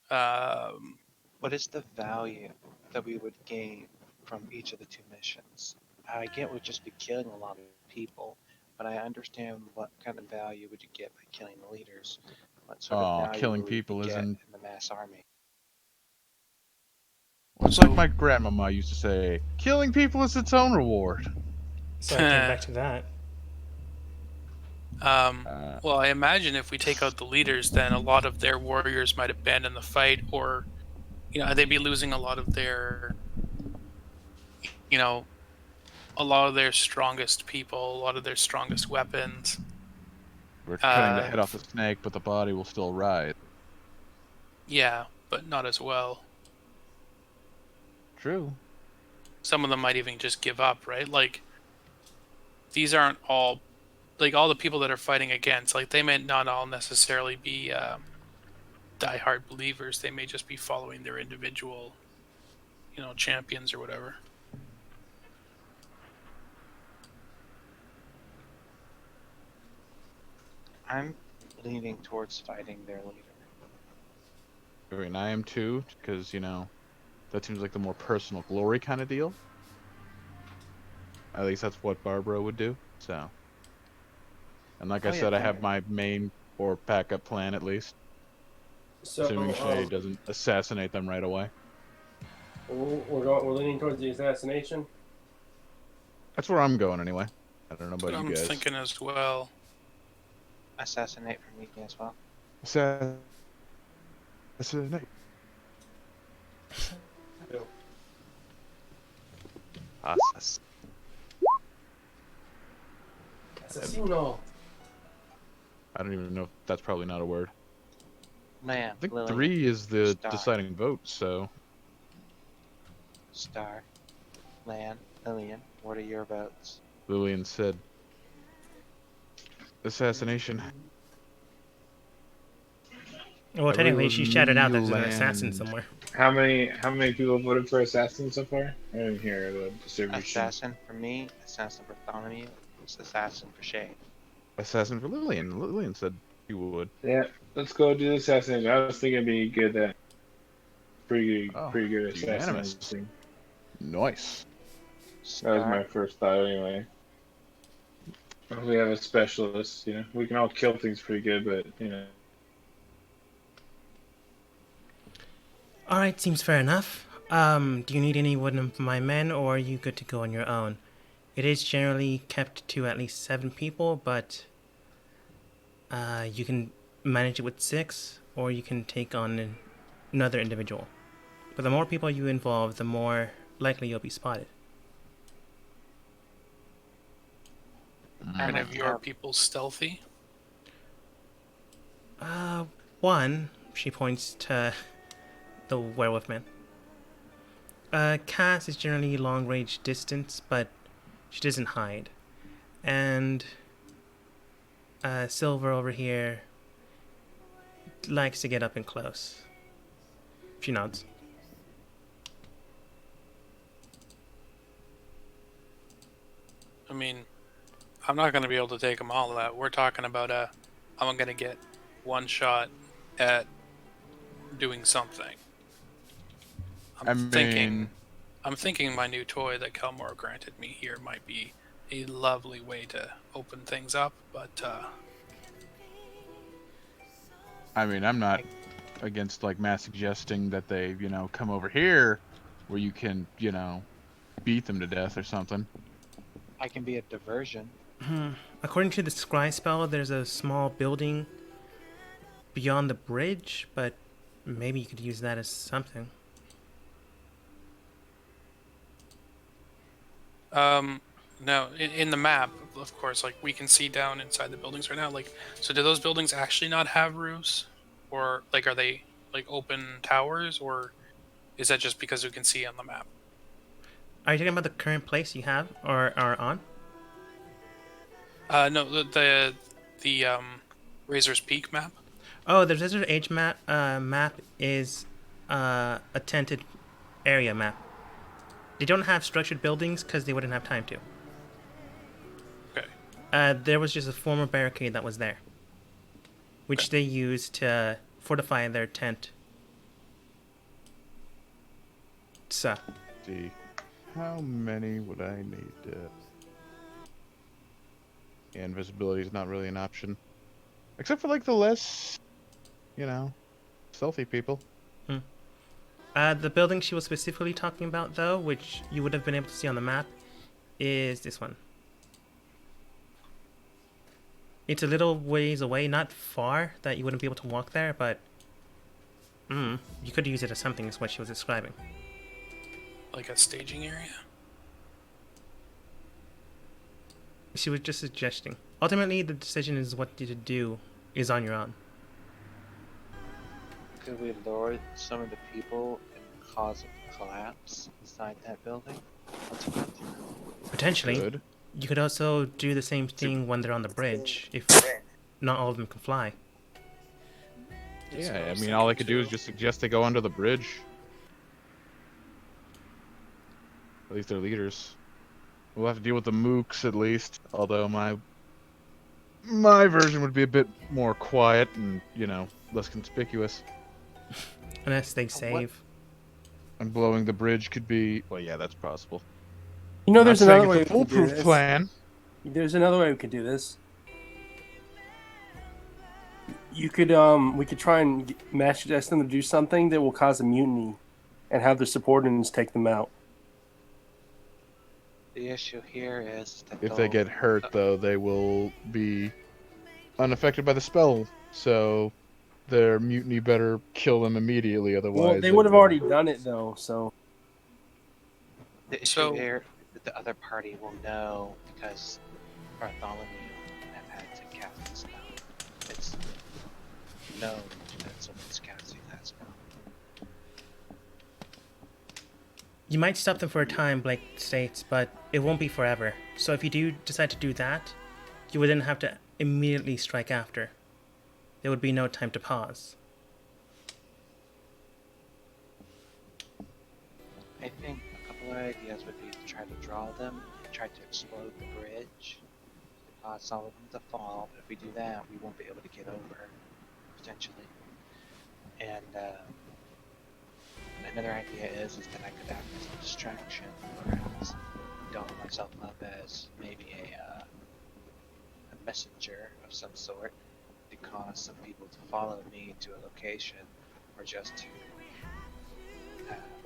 What is the value that we would gain from each of the two missions? I get we'd just be killing a lot of people, but I understand what kind of value would you get by killing the leaders. What sort of value killing would we people get isn't. in the mass army? Well, it's like my grandmama used to say, killing people is its own reward. So I think back to that. Well, I imagine if we take out the leaders, then a lot of their warriors might abandon the fight, or they'd be losing a lot of their, a lot of their strongest people, a lot of their strongest weapons. We're cutting the head off the snake, but the body will still rise. Yeah, but not as well. True. some of them might even just give up, right? Like, these aren't all, like, all the people that are fighting against, like, they may not all necessarily be diehard believers. They may just be following their individual, champions or whatever. I'm leaning towards fighting their leader. I mean, I am too, because, that seems like the more personal glory kind of deal. At least that's what Barbara would do, so. And like I yeah, said, I have my main or backup plan at least. So Assuming Shay doesn't assassinate them right away. we're leaning towards the assassination. That's where I'm going anyway. I don't know about But you I'm guys. thinking as well. Assassinate for me as well. Assassinate. Ew. Assassino. I don't even know if that's probably not a word. Man, I think Lillian, 3 is the Star. deciding vote, so. Star, Lan, Lillian, what are your votes? Lillian said assassination. Well, I technically, really she shouted out there's an land- assassin somewhere. How many people voted for assassin so far? I didn't hear the distribution. Assassin for me, assassin for Bartholomew, assassin for Shay. Assassin for Lillian. Lillian said he would. Yeah, let's go do the assassination. I was thinking it'd be good that pretty Oh, good it's unanimous. assassination. Nice. That was my Star, first thought anyway. We have a specialist, we can all kill things pretty good, but Alright, seems fair enough. Do you need any one of my men, or are you good to go on your own? It is generally kept to at least 7 people, but you can manage it with 6, or you can take on another individual. But the more people you involve, the more likely you'll be spotted. I Any might of your have- people stealthy? One, she points to the werewolf man. Cass is generally long range distance, but she doesn't hide. And Silver over here likes to get up and close. She nods. I mean, I'm not going to be able to take them all out. We're talking about I'm going to get one shot at doing something. I'm thinking my new toy that Kelmore granted me here might be a lovely way to open things up, but I mean, I'm not against like mass suggesting that they, come over here where you can, beat them to death or something. I can be a diversion. According to the scry spell, there's a small building beyond the bridge, but maybe you could use that as something. no, in the map, of course, like we can see down inside the buildings right now. Like, so do those buildings actually not have roofs, or like are they like open towers, or is that just because we can see on the map? Are you talking about the current place you have or are on? No, the Razor's Peak map. Oh, the Desert Age map is a tented area map. They don't have structured buildings because they wouldn't have time to. Okay. There was just a former barricade that was there, which they used to fortify their tent. So, See, how many would I need? Yeah, invisibility is not really an option, except for like the less, stealthy people. the building she was specifically talking about, though, which you would have been able to see on the map, is this one. It's a little ways away, not far that you wouldn't be able to walk there, but you could use it as something, is what she was describing. Like a staging area? She was just suggesting. Ultimately, the decision is what to do is on your own. Could we lure some of the people and cause a collapse inside that building? Potentially. Good. You could also do the same thing when they're on the bridge, if not all of them can fly. That's what Yeah, I was mean, all I thinking could do too. is just suggest they go under the bridge. At least they're leaders. We'll have to deal with the mooks at least. Although my version would be a bit more quiet and, you know, less conspicuous. Unless they What? save. And blowing the bridge could be, well, yeah, that's possible. You know, Not there's saying another way we it's a can do foolproof this. plan. There's another way we could do this. You could, we could try and match them to do something that will cause a mutiny, and have their subordinates take them out. The issue here is that If they get hurt, though, they will be unaffected by the spell. So their mutiny better kill them immediately, otherwise. Well, they would have already done it though, so. the issue So- here that the other party will know because Bartholomew have had to cast the spell. It's known that someone's casting that spell. You might stop them for a time, Blake states, but it won't be forever. So if you do decide to do that, you would then have to immediately strike after. There would be no time to pause. I think a couple of ideas would be to try to draw them, try to explode the bridge, cause some of them to fall. But if we do that, we won't be able to get over, potentially. And another idea is that I could act as a distraction, perhaps doll myself up as maybe a messenger of some sort to cause some people to follow me to a location, or just to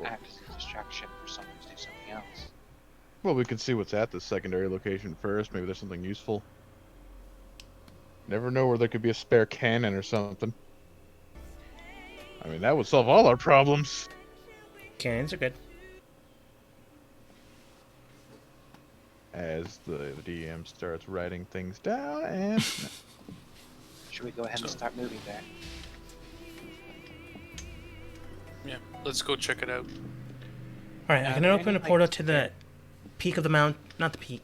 act as a distraction for someone to do something else. Well, we can see what's at the secondary location first. Maybe there's something useful. Never know where there could be a spare cannon or something. I mean, that would solve all our problems. Cannons are good. As the DM starts writing things down, and Should we go ahead and So- start moving there? Yeah, let's go check it out. Alright, I Are can there open any, a portal like, to the peak of the mount, not the peak,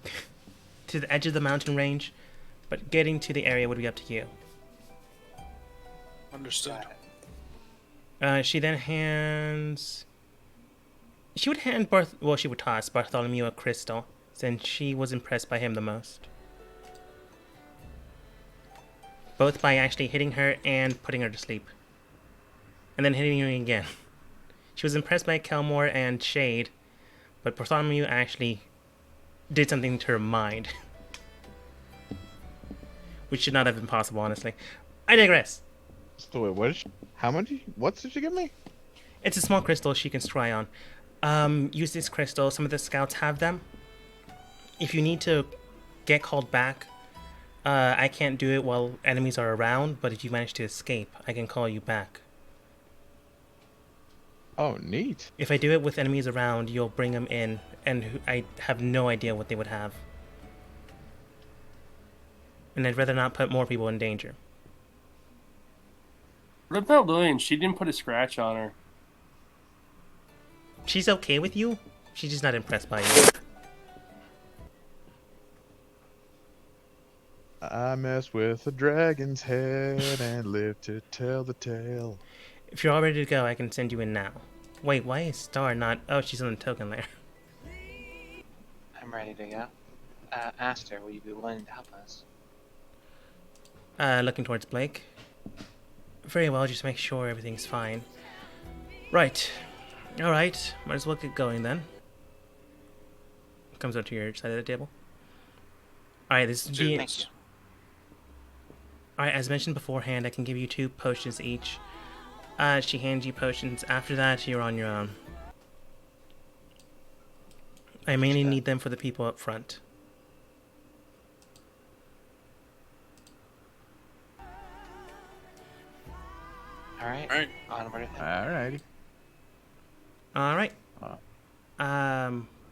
to the edge of the mountain range, but getting to the area would be up to you. Understood. She then hands. She would hand she would toss Bartholomew a crystal, since she was impressed by him the most. Both by actually hitting her and putting her to sleep. And then hitting her again. She was impressed by Kelmore and Shade, but Bartholomew actually did something to her mind. Which should not have been possible, honestly. I digress. so wait, what? How many? What did you give me? It's a small crystal she can try on. Use this crystal. Some of the scouts have them. If you need to get called back, I can't do it while enemies are around, but if you manage to escape, I can call you back. Oh, neat. If I do it with enemies around, you'll bring them in, and I have no idea what they would have. And I'd rather not put more people in danger. What about Lillian? She didn't put a scratch on her. She's okay with you, she's just not impressed by you. I mess with a dragon's head and live to tell the tale. If you're all ready to go, I can send you in now. Wait, why is Star not... Oh, she's on the token layer. I'm ready to go. Aster, will you be willing to help us? Looking towards Blake. Very well, just make sure everything's fine. Right. Alright, might as well get going then. Comes up to your side of the table. Alright, this is the... Thank you. Alright, as mentioned beforehand, I can give you 2 potions each. She hands you potions. After that, you're on your own. I mainly need them for the people up front. Alright, Alright. onward then. Alrighty. Alright.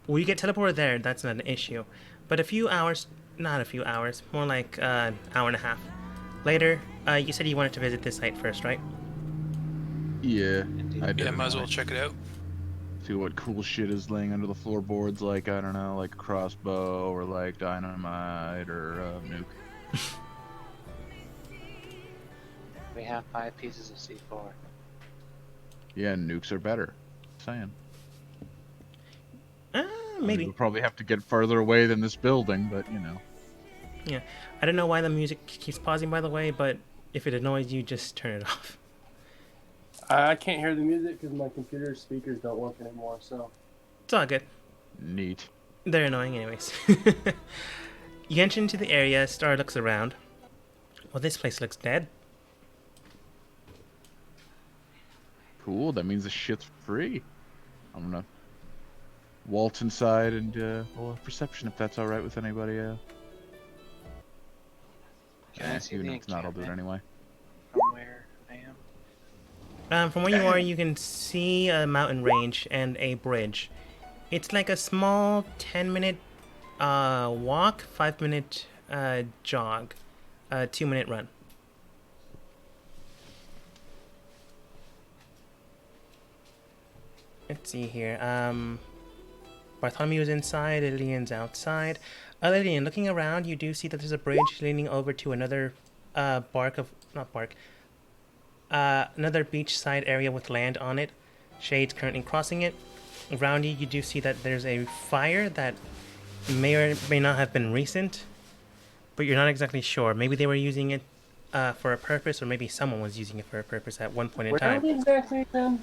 Well, you get teleported there, that's not an issue. But a few hours, not a few hours, more like an hour and a half later, you said you wanted to visit this site first, right? Yeah. Indeed. I Yeah, did. might as well check it out. See what cool shit is laying under the floorboards, like, I don't know, like a crossbow or like dynamite or nuke. We have 5 pieces of C4. Yeah, nukes are better. Saying. Maybe. We'll probably have to get further away than this building, but you know. Yeah. I don't know why the music keeps pausing, by the way, but if it annoys you, just turn it off. I can't hear the music because my computer speakers don't work anymore. So It's all good. Neat. They're annoying anyways. You enter into the area, Star looks around. Well, this place looks dead. Cool, that means the shit's free. I'm gonna waltz inside and roll a perception if that's alright with anybody. Can I see even the if it's not, I'll do it encampment anyway. from where I am? From where you are, you can see a mountain range and a bridge. It's like a small 10-minute walk, 5-minute jog, 2-minute run. Let's see here. Bartholomew's inside, Lillian's outside. Lillian, looking around, you do see that there's a bridge leading over to another another beachside area with land on it. Shade's currently crossing it. Around you, you do see that there's a fire that may or may not have been recent, but you're not exactly sure. Maybe they were using it for a purpose, or maybe someone was using it for a purpose at one point in where are time. we exactly again?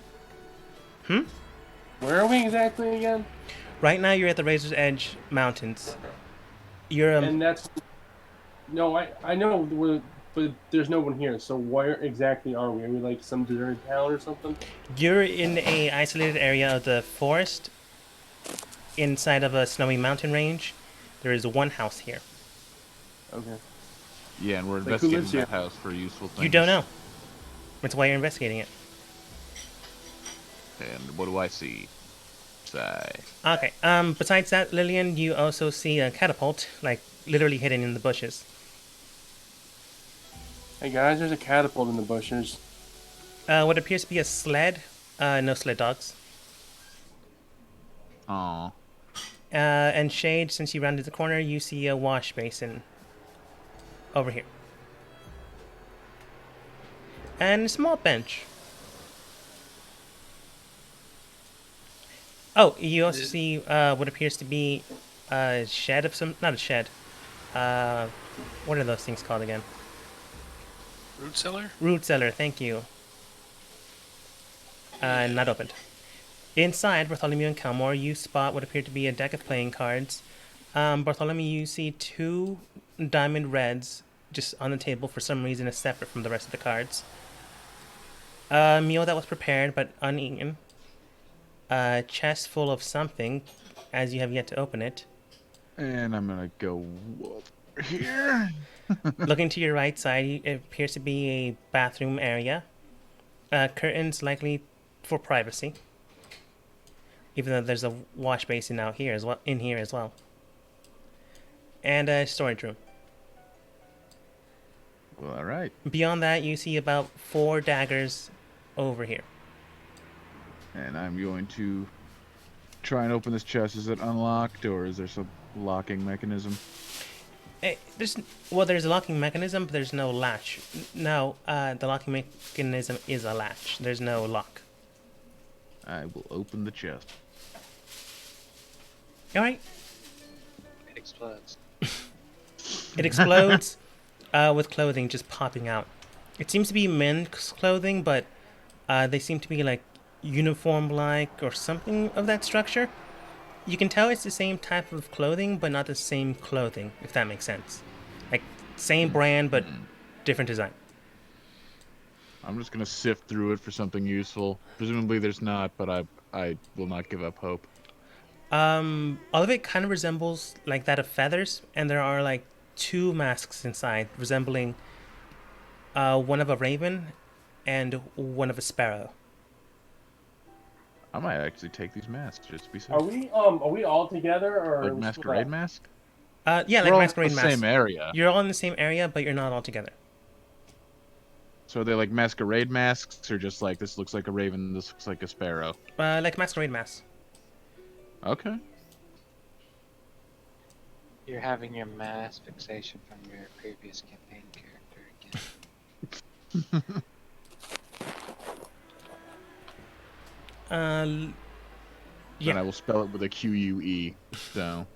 Where are we exactly again? Right now, you're at the Razor's Edge Mountains. You're And that's no, I know we're, but there's no one here. So where exactly are we? Are we like some deserted town or something? You're in a isolated area of the forest, inside of a snowy mountain range. There is one house here. Okay. Yeah, and we're Like, who investigating lives that here? house for useful things. You don't know. That's why you're investigating it. And what do I see? Sigh. Okay. Besides that, Lillian, you also see a catapult, like literally hidden in the bushes. Hey guys, there's a catapult in the bushes. What appears to be a sled. No sled dogs. Aw. And Shade, since you rounded the corner, you see a wash basin over here. And a small bench. Oh, you also see what appears to be a shed of some... Not a shed. What are those things called again? Root cellar? Root cellar, thank you. Not opened. Inside Bartholomew and Calmore, you spot what appear to be a deck of playing cards. Bartholomew, you see 2 diamond reds just on the table for some reason is separate from the rest of the cards. A meal that was prepared but uneaten. A chest full of something, as you have yet to open it. And I'm gonna go over here. Looking to your right side, it appears to be a bathroom area. Curtains likely for privacy. Even though there's a wash basin out here as well, in here as well. And a storage room. Well, alright. Beyond that, you see about 4 daggers over here. And I'm going to try and open this chest. Is it unlocked, or is there some locking mechanism? There's a locking mechanism, but there's no latch. No, the locking mechanism is a latch. There's no lock. I will open the chest. All right. It explodes. It explodes with clothing just popping out. It seems to be men's clothing, but they seem to be like uniform-like or something of that structure. You can tell it's the same type of clothing, but not the same clothing, if that makes sense. Like, same brand, but different design. I'm just gonna sift through it for something useful. Presumably there's not, but I will not give up hope. All of it kind of resembles like that of feathers, and there are like 2 masks inside, resembling one of a raven and one of a sparrow. I might actually take these masks just to be safe. Are we all together or Like are we split masquerade up? mask? Yeah, We're like all masquerade in the masks. same area. You're all in the same area, but you're not all together. So are they like masquerade masks, or just like this looks like a raven, this looks like a sparrow? Like masquerade masks. Okay. You're having your mass fixation from your previous campaign character again. Yeah. And I will spell it with a Q-U-E, so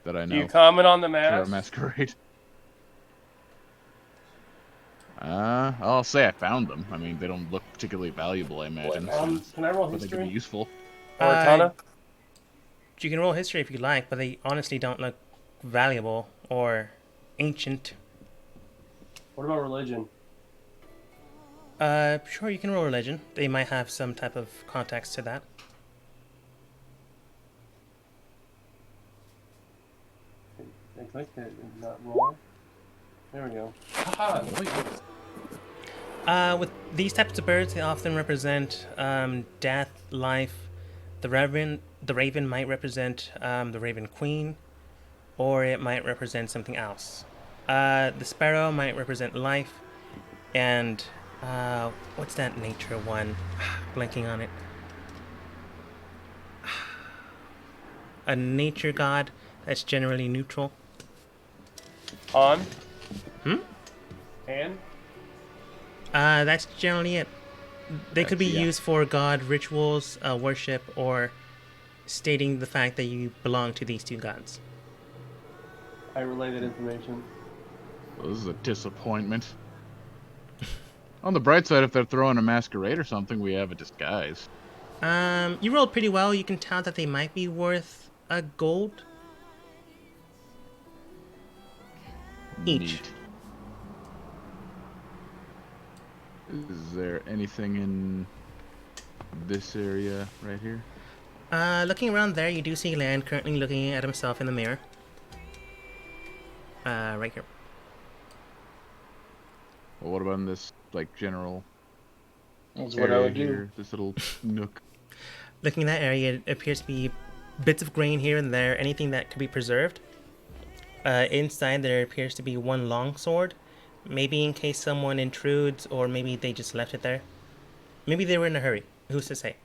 that I Do you know comment on the for a mask? masquerade. I'll say I found them. I mean, they don't look particularly valuable, I imagine. So, Can I roll but they could be history? useful. Or Arcana? You can roll history if you like, but they honestly don't look valuable or ancient. What about religion? Sure, you can roll religion. They might have some type of context to that. I clicked it and not roll. There we go. With these types of birds, they often represent death, life. The raven might represent the Raven Queen, or it might represent something else. The sparrow might represent life, and what's that nature one? Blanking on it. A nature god that's generally neutral. On? Hmm? And? That's generally it. They could be Yeah. used for god rituals, worship, or stating the fact that you belong to these two gods. I relay that information. Well, this is a disappointment. On the bright side, if they're throwing a masquerade or something, we have a disguise. You rolled pretty well. You can tell that they might be worth a gold each. Neat. Is there anything in this area right here? Looking around there, you do see Land currently looking at himself in the mirror. Right here. Well, what about in this, like, general That's what I area would do. here? This little nook. Looking in that area, it appears to be bits of grain here and there, anything that could be preserved. Inside, there appears to be one long sword, maybe in case someone intrudes, or maybe they just left it there. Maybe they were in a hurry. Who's to say?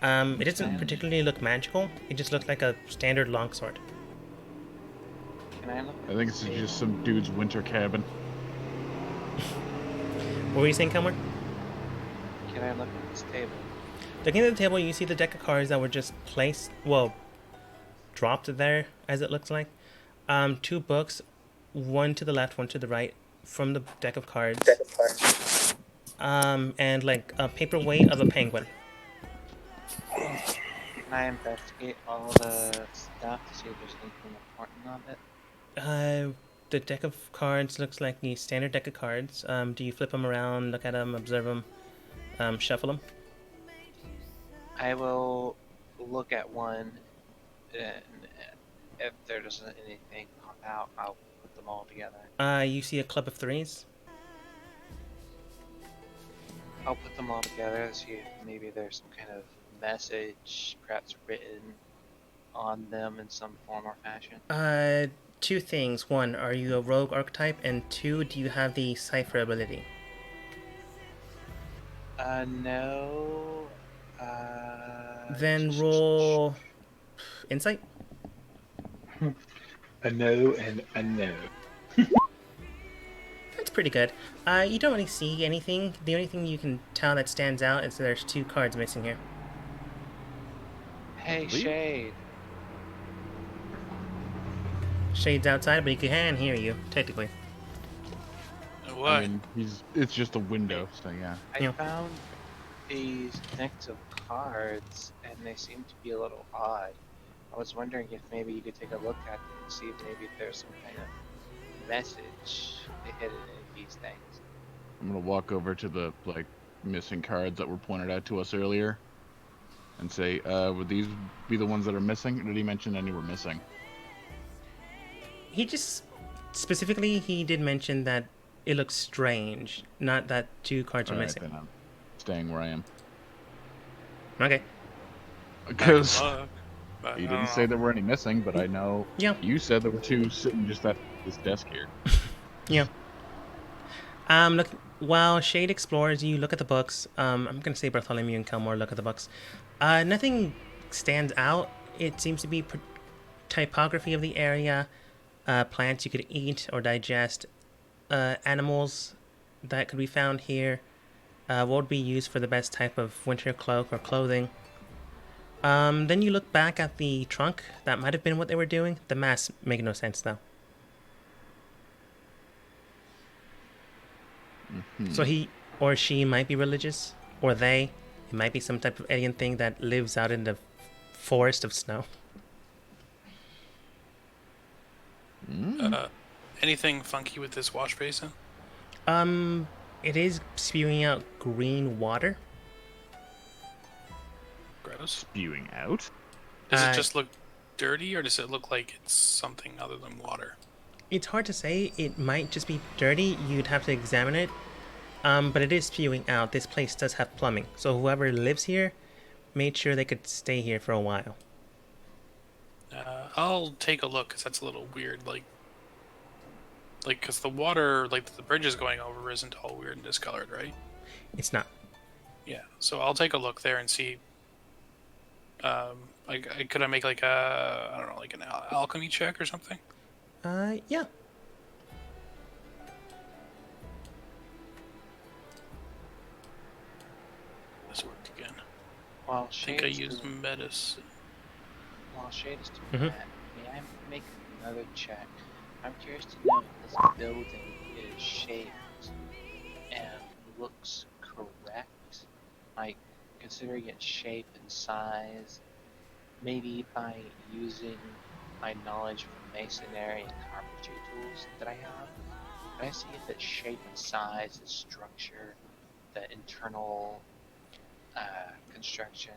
It doesn't particularly look magical. It just looks like a standard longsword. Can I look? I think it's just some dude's winter cabin. What were you saying, Kelmer? Can I look at this table? Looking at the table, you see the deck of cards that were just placed, well, dropped there, as it looks like. Two books, one to the left, one to the right, from the deck of cards. And like a paperweight of a penguin. Can I investigate all the stuff to see if there's anything important on it? The deck of cards looks like a standard deck of cards. Do you flip them around, look at them, observe them, shuffle them? I will look at one, and if there doesn't anything pop out, I'll put them all together. You see a club of threes. I'll put them all together and see if maybe there's some kind of message, perhaps written on them in some form or fashion. Two things. One, are you a rogue archetype? And two, do you have the cipher ability? No. Then roll insight. A no and a no. That's pretty good. You don't really see anything. The only thing you can tell that stands out is there's two cards missing here. Hey, Really? Shade. Shade's outside, but he can hear you, technically. What? I mean, it's just a window, so yeah. I Yeah. found these decks of cards, and they seem to be a little odd. I was wondering if maybe you could take a look at them and see if maybe there's some kind of message hidden in these things. I'm gonna walk over to the, like, missing cards that were pointed out to us earlier and say, would these be the ones that are missing? Or did he mention any were missing? He just specifically he did mention that it looks strange, not that two cards are Alright, missing. then I'm staying where I am. Okay. Because But he I didn't don't say know. there were any missing, but I know Yeah. you said there were two sitting just at this desk here. Yeah. Look. While Shade explores, you look at the books. I'm gonna say Bartholomew and Kelmore look at the books. Nothing stands out. It seems to be typography of the area, plants you could eat or digest, animals that could be found here, what would be used for the best type of winter cloak or clothing. Then you look back at the trunk. That might have been what they were doing. The masks make no sense, though. So he or she might be religious, or they. It might be some type of alien thing that lives out in the forest of snow. Anything funky with this wash basin? It is spewing out green water. Gross. Spewing out. Does Uh, it just look dirty, or does it look like it's something other than water? It's hard to say. It might just be dirty. You'd have to examine it. But it is spewing out. This place does have plumbing, so whoever lives here made sure they could stay here for a while. I'll take a look, because that's a little weird. Like, because the water, like the bridge is going over, isn't all weird and discolored, right? It's not. Yeah. So I'll take a look there and see. Could I make like a, I don't know, like an alchemy check or something? Yeah. This worked again. While I think I Shade's used doing- medicine. While Shade is doing Mhm. that, may I make another check? I'm curious to know if this building is shaped and looks correct. Like, considering its shape and size, maybe by using my knowledge from masonry and carpentry tools that I have, can I see if its shape and size, its structure, the internal construction?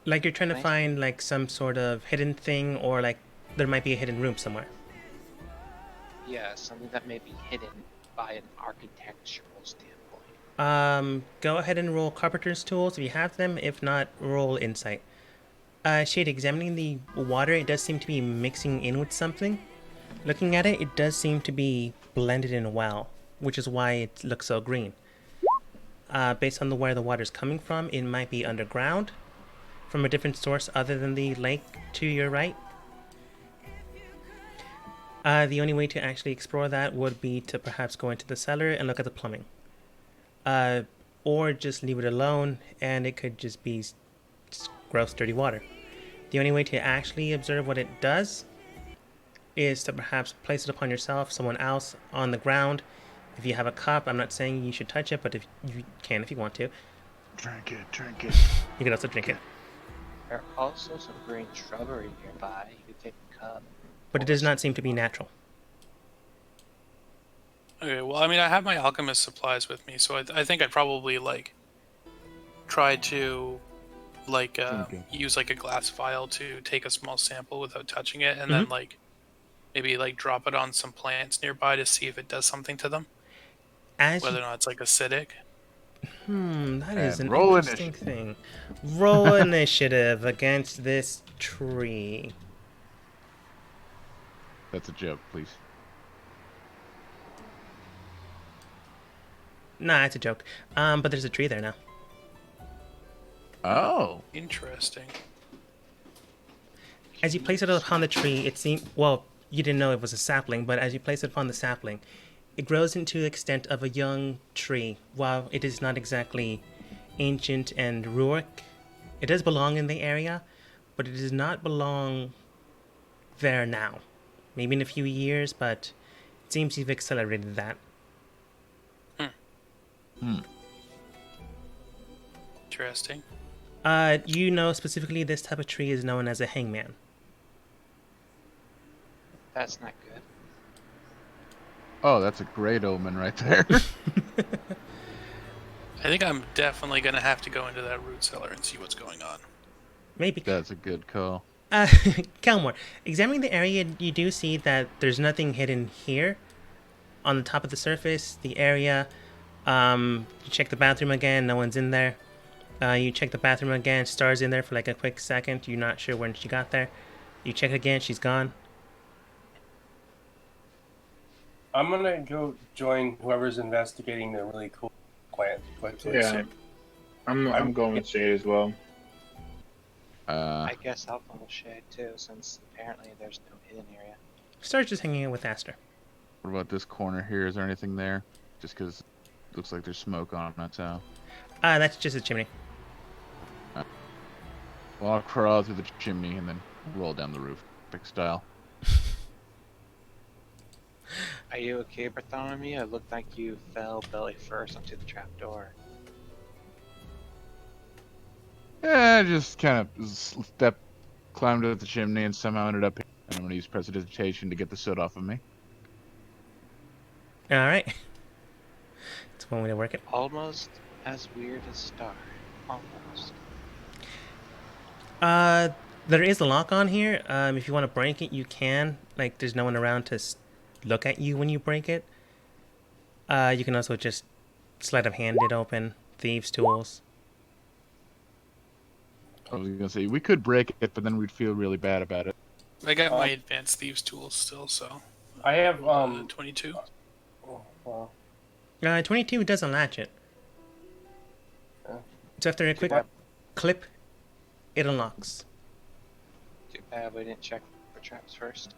Like you're trying to Nice. find like some sort of hidden thing, or like there might be a hidden room somewhere. Yeah, something that may be hidden by an architectural standpoint. Go ahead and roll carpenter's tools if you have them. If not, roll insight. Shade, examining the water, it does seem to be mixing in with something. Looking at it, it does seem to be blended in well, which is why it looks so green. Based on where the water's coming from, it might be underground, from a different source other than the lake to your right. The only way to actually explore that would be to perhaps go into the cellar and look at the plumbing. Or just leave it alone, and it could just be gross, dirty water. The only way to actually observe what it does is to perhaps place it upon yourself, someone else, on the ground. If you have a cup, I'm not saying you should touch it, but if you can, if you want to, Drink it. you could also drink it. There are also some green shrubbery nearby. You could take a cup. But it does not seem to be natural. Okay, well, I mean, I have my alchemist supplies with me, so I think I'd probably, like, try to, like, Okay. use, like, a glass vial to take a small sample without touching it, and then, like, maybe, like, drop it on some plants nearby to see if it does something to them, As whether or you, not it's, like, acidic. that is And an roll interesting thing. Roll initiative against this tree. That's a joke, please. Nah, it's a joke. But there's a tree there now. Oh. Interesting. As you place it upon the tree, it seems, well, you didn't know it was a sapling, but as you place it upon the sapling, it grows into the extent of a young tree. While it is not exactly ancient and rurik, it does belong in the area, but it does not belong there now. Maybe in a few years, but it seems you've accelerated that. Interesting. You know specifically this type of tree is known as a hangman. That's not good. Oh, that's a great omen right there. I think I'm definitely going to have to go into that root cellar and see what's going on. Maybe. That's a good call. Kelmore, examining the area, you do see that there's nothing hidden here. On the top of the surface, the area, you check the bathroom again, no one's in there. You check the bathroom again, Star's in there for like a quick second, you're not sure when she got there. You check again, she's gone. I'm gonna go join whoever's investigating the really cool plant. Yeah. I'm going with Shade as well. I guess I'll follow Shade too, since apparently there's no hidden area. Starts just hanging out with Aster. What about this corner here? Is there anything there? Just because it looks like there's smoke on it, so. That's just a chimney. Well, I'll crawl through the chimney and then roll down the roof, big style. Are you okay, Bartholomew? It looked like you fell belly first onto the trapdoor. Yeah, I just kind of climbed up the chimney and somehow ended up here. And I'm gonna use prestidigitation to get the soot off of me. All right. That's one way to work it. Almost as weird as Star. Almost. There is a lock on here. If you want to break it, you can. Like, there's no one around to look at you when you break it. You can also just sleight of hand it open. Thieves' tools. I was gonna say we could break it, but then we'd feel really bad about it. I got my advanced thieves tools still, so I have 22. Oh, wow. 22 doesn't latch it. Yeah. So after a quick bad. clip, it unlocks. Too bad we didn't check for traps first.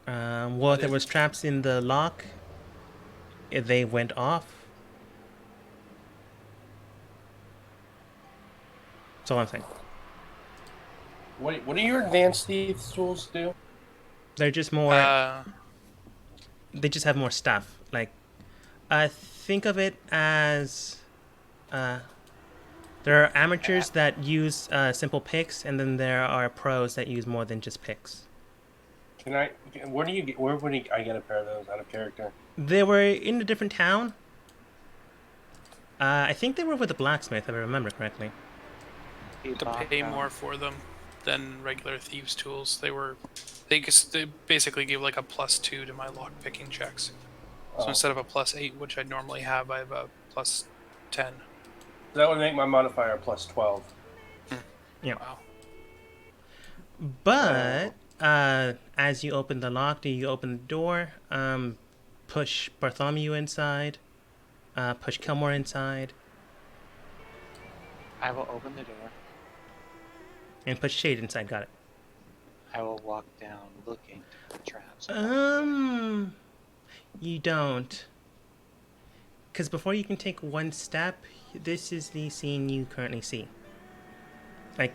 Well, if there was traps in the lock, if they went off. That's all I'm saying. What do your advanced thieves tools do? They're just more. They just have more stuff. Like, think of it as. There are amateurs that use simple picks, and then there are pros that use more than just picks. Where would I get a pair of those out of character? They were in a different town. I think they were with the blacksmith, if I remember correctly. To pay more for them than regular thieves' tools. They basically give like a +2 to my lock picking checks. So instead of a +8, which I'd normally have, I have a +10. That would make my modifier +12. Yeah. Wow. But as you open the lock, you open the door, push Bartholomew inside, push Kelmore inside, I will open the door. and push Shade inside. Got it. I will walk down looking for traps. You don't. Because before you can take one step, this is the scene you currently see. Like,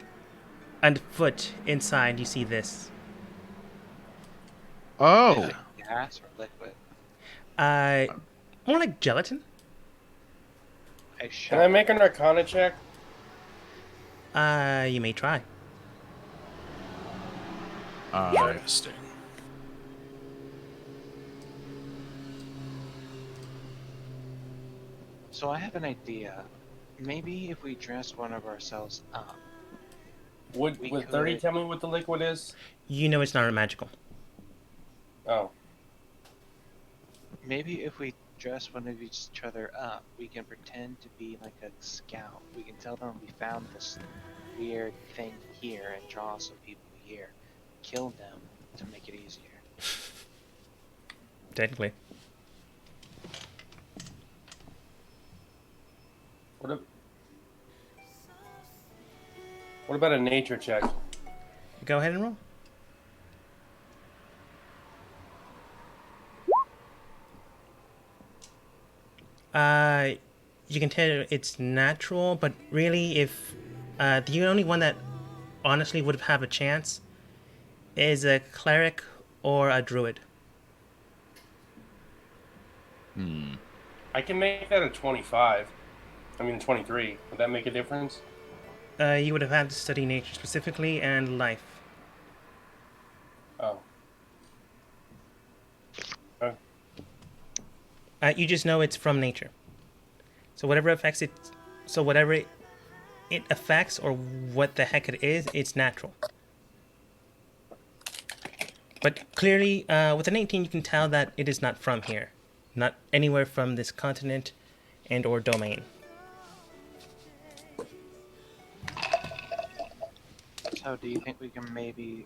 on foot inside, you see this. Oh, Is it gas or liquid? More like gelatin. Can I make an Arcana check? You may try. Interesting. So I have an idea. Maybe if we dress one of ourselves up. Would 30 could- tell me what the liquid is? You know it's not magical. Oh. Maybe if we dress one of each other up, we can pretend to be like a scout. We can tell them we found this weird thing here and draw some people here. Kill them to make it easier. Technically. What about a nature check? Go ahead and roll. You can tell it's natural, but really, if the only one that honestly would have a chance is a cleric or a druid. I can make that a 25. I mean 23. Would that make a difference? You would have had to study nature specifically and life. Oh. You just know it's from nature. So whatever affects it, whatever it affects or what the heck it is, it's natural. But clearly, with an 18, you can tell that it is not from here, not anywhere from this continent and or domain. So do you think we can maybe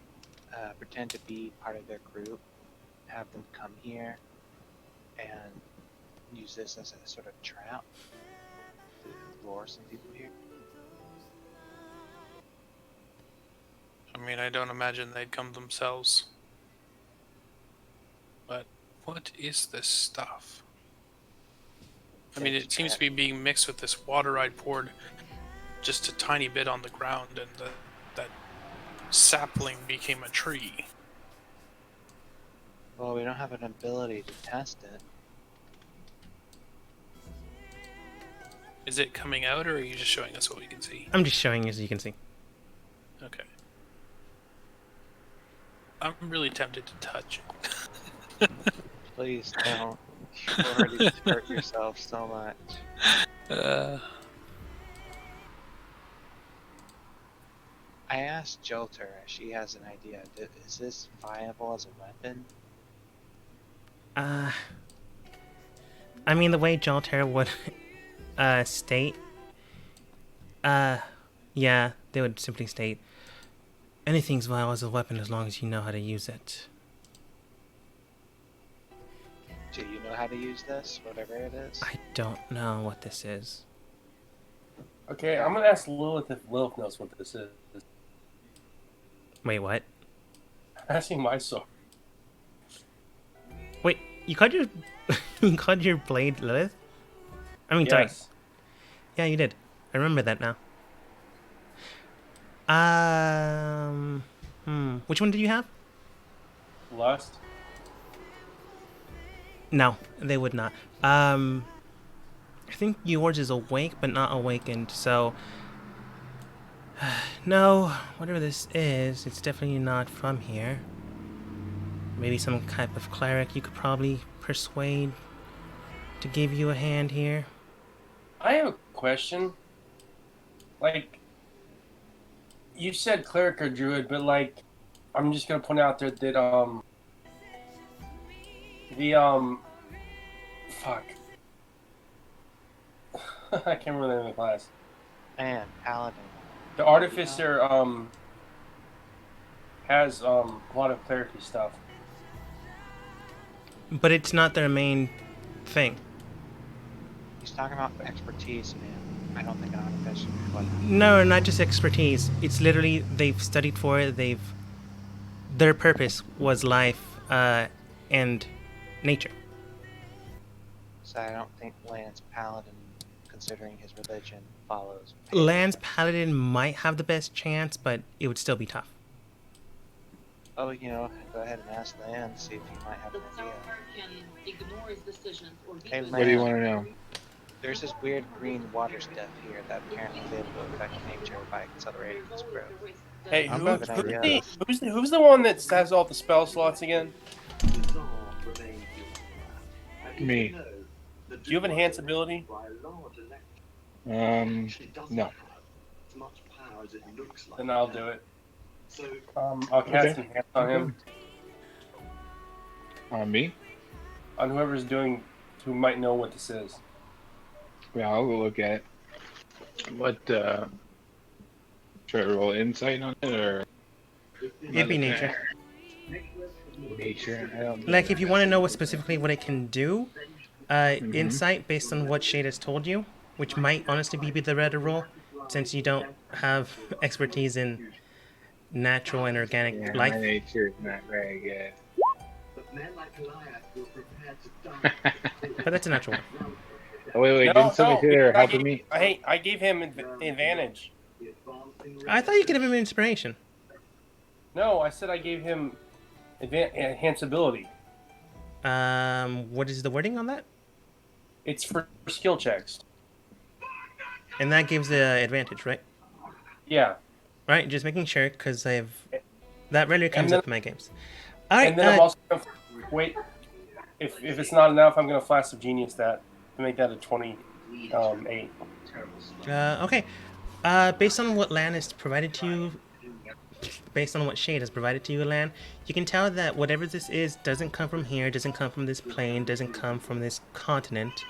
pretend to be part of their group, have them come here, and use this as a sort of trap to lure some people here? I mean, I don't imagine they'd come themselves. But what is this stuff? I mean, it seems to be being mixed with this water I poured just a tiny bit on the ground, and that sapling became a tree. Well, we don't have an ability to test it. Is it coming out, or are you just showing us what we can see? I'm just showing you so you can see. Okay. I'm really tempted to touch it. Please don't. You've already hurt yourself so much. I asked Jolter if she has an idea. Is this viable as a weapon? I mean, the way Jolter would state, yeah, they would simply state, anything's viable as a weapon as long as you know how to use it. Do you know how to use this, whatever it is? I don't know what this is. Okay, I'm gonna ask Lilith if Lilith knows what this is. Wait, what? I'm asking my sword. Wait, you called your you called your blade Lilith? I mean, sorry. Yes. Yeah, you did. I remember that now. Which one did you have? Lust. No, they would not. I think yours is awake, but not awakened. So, no, whatever this is, it's definitely not from here. Maybe some type of cleric you could probably persuade to give you a hand here. I have a question. Like, you said cleric or druid, but like, I'm just gonna point out there that fuck. I can't remember the name of the class. Man, paladin. The artificer has a lot of clericy stuff. But it's not their main thing. He's talking about expertise, man. I don't think an artificer would. No, not just expertise. It's literally they've studied for it. Their purpose was life and nature. So I don't think Lance Paladin, considering his religion, follows. Lance Paladin might have the best chance, but it would still be tough. Oh, you know, go ahead and ask Lance, see if he might have an idea. Hey, What do you Lance, want to know? there's this weird green water stuff here that apparently is able to affect nature by accelerating its growth. Hey, I'm who's not gonna idea. the one that has all the spell slots again? Me. Do you have enhanced ability? No. Then I'll do it. I'll cast Okay. enhance on him. On me? On who might know what this is. Yeah, I'll go look at it. What, should I roll insight on it, or? It'd be nature. Nature? I don't Like, if you want to know specifically what it can do, insight based on what Shade has told you, which might honestly be the better role, since you don't have expertise in natural and organic Yeah, life. my nature is not very good. But that's a natural one. Oh, wait, didn't somebody say they were helping me? I gave him advantage. I thought you could have him inspiration. No, I said I gave him enhance ability. What is the wording on that? It's for skill checks. And that gives the advantage, right? Yeah. Right, just making sure, because that rarely comes then- up in my games. All right, And then I'm also gonna, wait. If it's not enough, I'm gonna flash of genius that to make that a 28. okay. Based on what Lan has provided to you, based on what Shade has provided to you, Lan, you can tell that whatever this is doesn't come from here, doesn't come from this plane, doesn't come from this continent.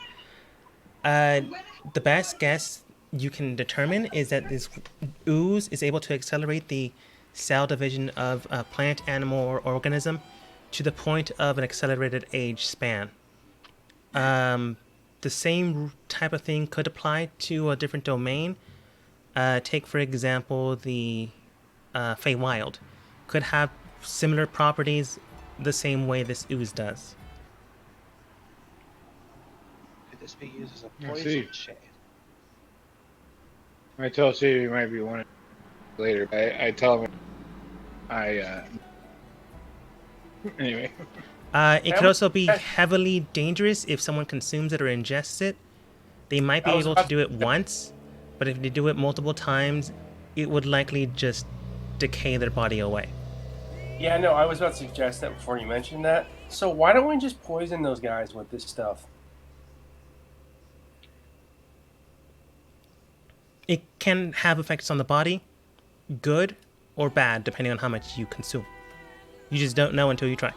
The best guess you can determine is that this ooze is able to accelerate the cell division of a plant, animal, or organism to the point of an accelerated age span. The same type of thing could apply to a different domain. Take, for example, the Feywild could have similar properties the same way this ooze does. Could this be used as a I poison see. shade? I tell Shady we might be one later, but I tell him anyway. It could also be heavily dangerous if someone consumes it or ingests it. They might be I was able to about do it once, but if they do it multiple times, it would likely just decay their body away. Yeah, no, I was about to suggest that before you mentioned that. So why don't we just poison those guys with this stuff? It can have effects on the body, good or bad, depending on how much you consume. You just don't know until you try.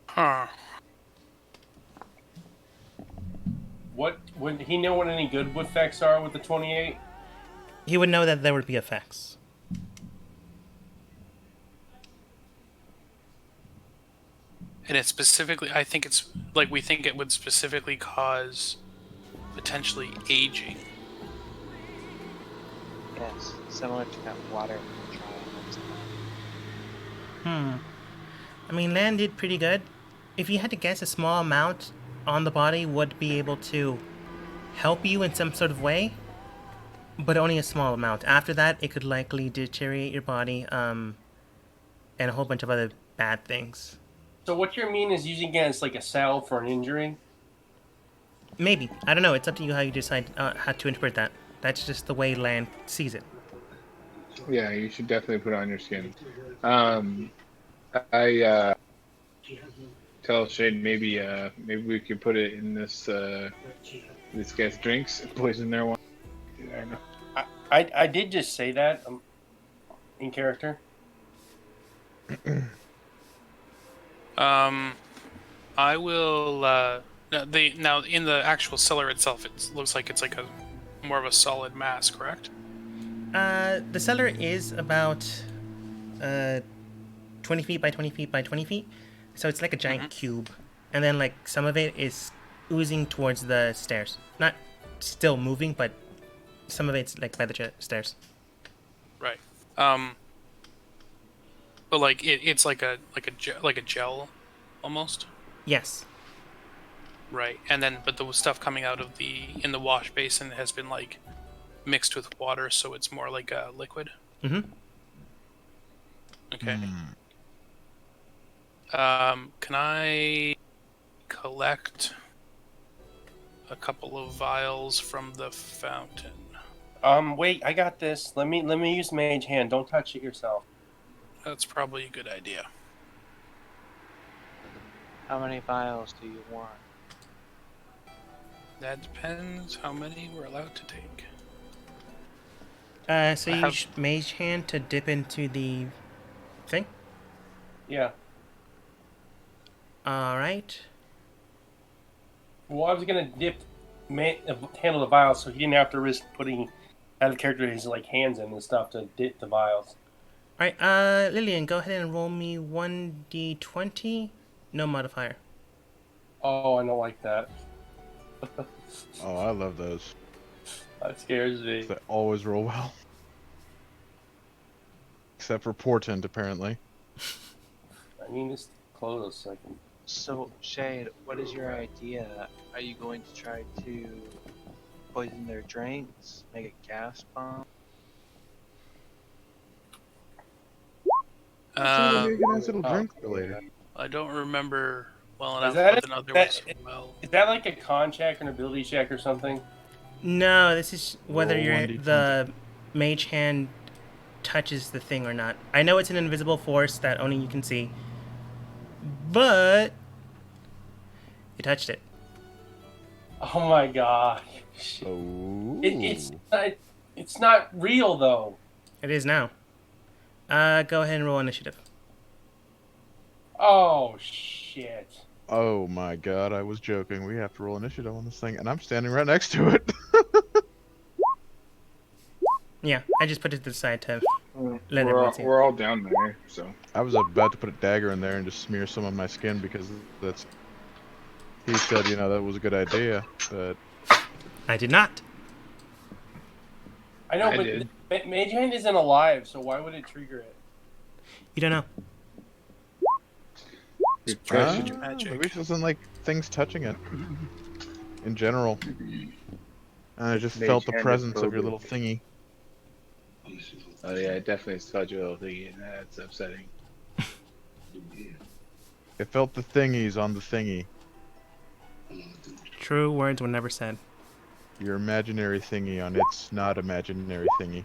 Huh. What would he know what any good effects are with the 28? He would know that there would be effects. And it specifically, I think it's like we think it would specifically cause potentially aging. Yes, similar to that water trial. I mean, Lan did pretty good. If you had to guess, a small amount on the body would be able to help you in some sort of way, but only a small amount. After that, it could likely deteriorate your body, and a whole bunch of other bad things. So what you mean is using it as like a salve for an injury? Maybe. I don't know. It's up to you how you decide how to interpret that. That's just the way Lan sees it. Yeah, you should definitely put it on your skin. I tell Shade maybe we could put it in this guy's drinks and poison their wine. I don't know. I did just say that in character. I will. Now in the actual cellar itself, it looks like it's like a more of a solid mass, correct? The cellar is about 20 feet by 20 feet by 20 feet, so it's like a giant cube, and then like some of it is oozing towards the stairs. Not still moving, but some of it's like by the stairs. Right. But like it's like a gel, almost. Yes. Right, and then but the stuff coming out of in the wash basin has been like mixed with water, so it's more like a liquid. Mm-hmm. Okay. Can I collect a couple of vials from the fountain? Wait, I got this. Let me use Mage Hand. Don't touch it yourself. That's probably a good idea. How many vials do you want? That depends how many we're allowed to take. So you use Mage Hand to dip into the thing? Yeah. Alright. Well, I was gonna handle the vials, so he didn't have to risk putting out of character his like hands in and stuff to dip the vials. Alright, Lillian, go ahead and roll me 1d20. No modifier. Oh, I don't like that. Oh, I love those. That scares me. They always roll well. Except for Portent, apparently. I mean, just close a second. So, Shade, what is your idea? Are you going to try to poison their drinks? Make a gas bomb? Maybe a nice little drink for later. I don't remember well enough that with another one so well. Is that like a con check or an ability check or something? No, this is whether Roll you're 1d20. the Mage Hand touches the thing or not. I know it's an invisible force that only you can see, but you touched it. Oh my god. Oh. It's not real though. It is now. Go ahead and roll initiative. Oh shit. Oh my god, I was joking. We have to roll initiative on this thing, and I'm standing right next to it. Yeah, I just put it to the side to let everyone see. We're all down there, so. I was about to put a dagger in there and just smear some on my skin because that's. He said, that was a good idea, but I did not. I know, I but did. Mage Hand isn't alive, so why would it trigger it? You don't know. Good Ah, question. Magic. maybe it doesn't like things touching it in general. And I just Mage felt the hand is presence of your phobic. little thingy. Oh yeah, it definitely spelled your little thingy, and that's upsetting. It felt the thingies on the thingy. True words were never said. Your imaginary thingy on its not imaginary thingy.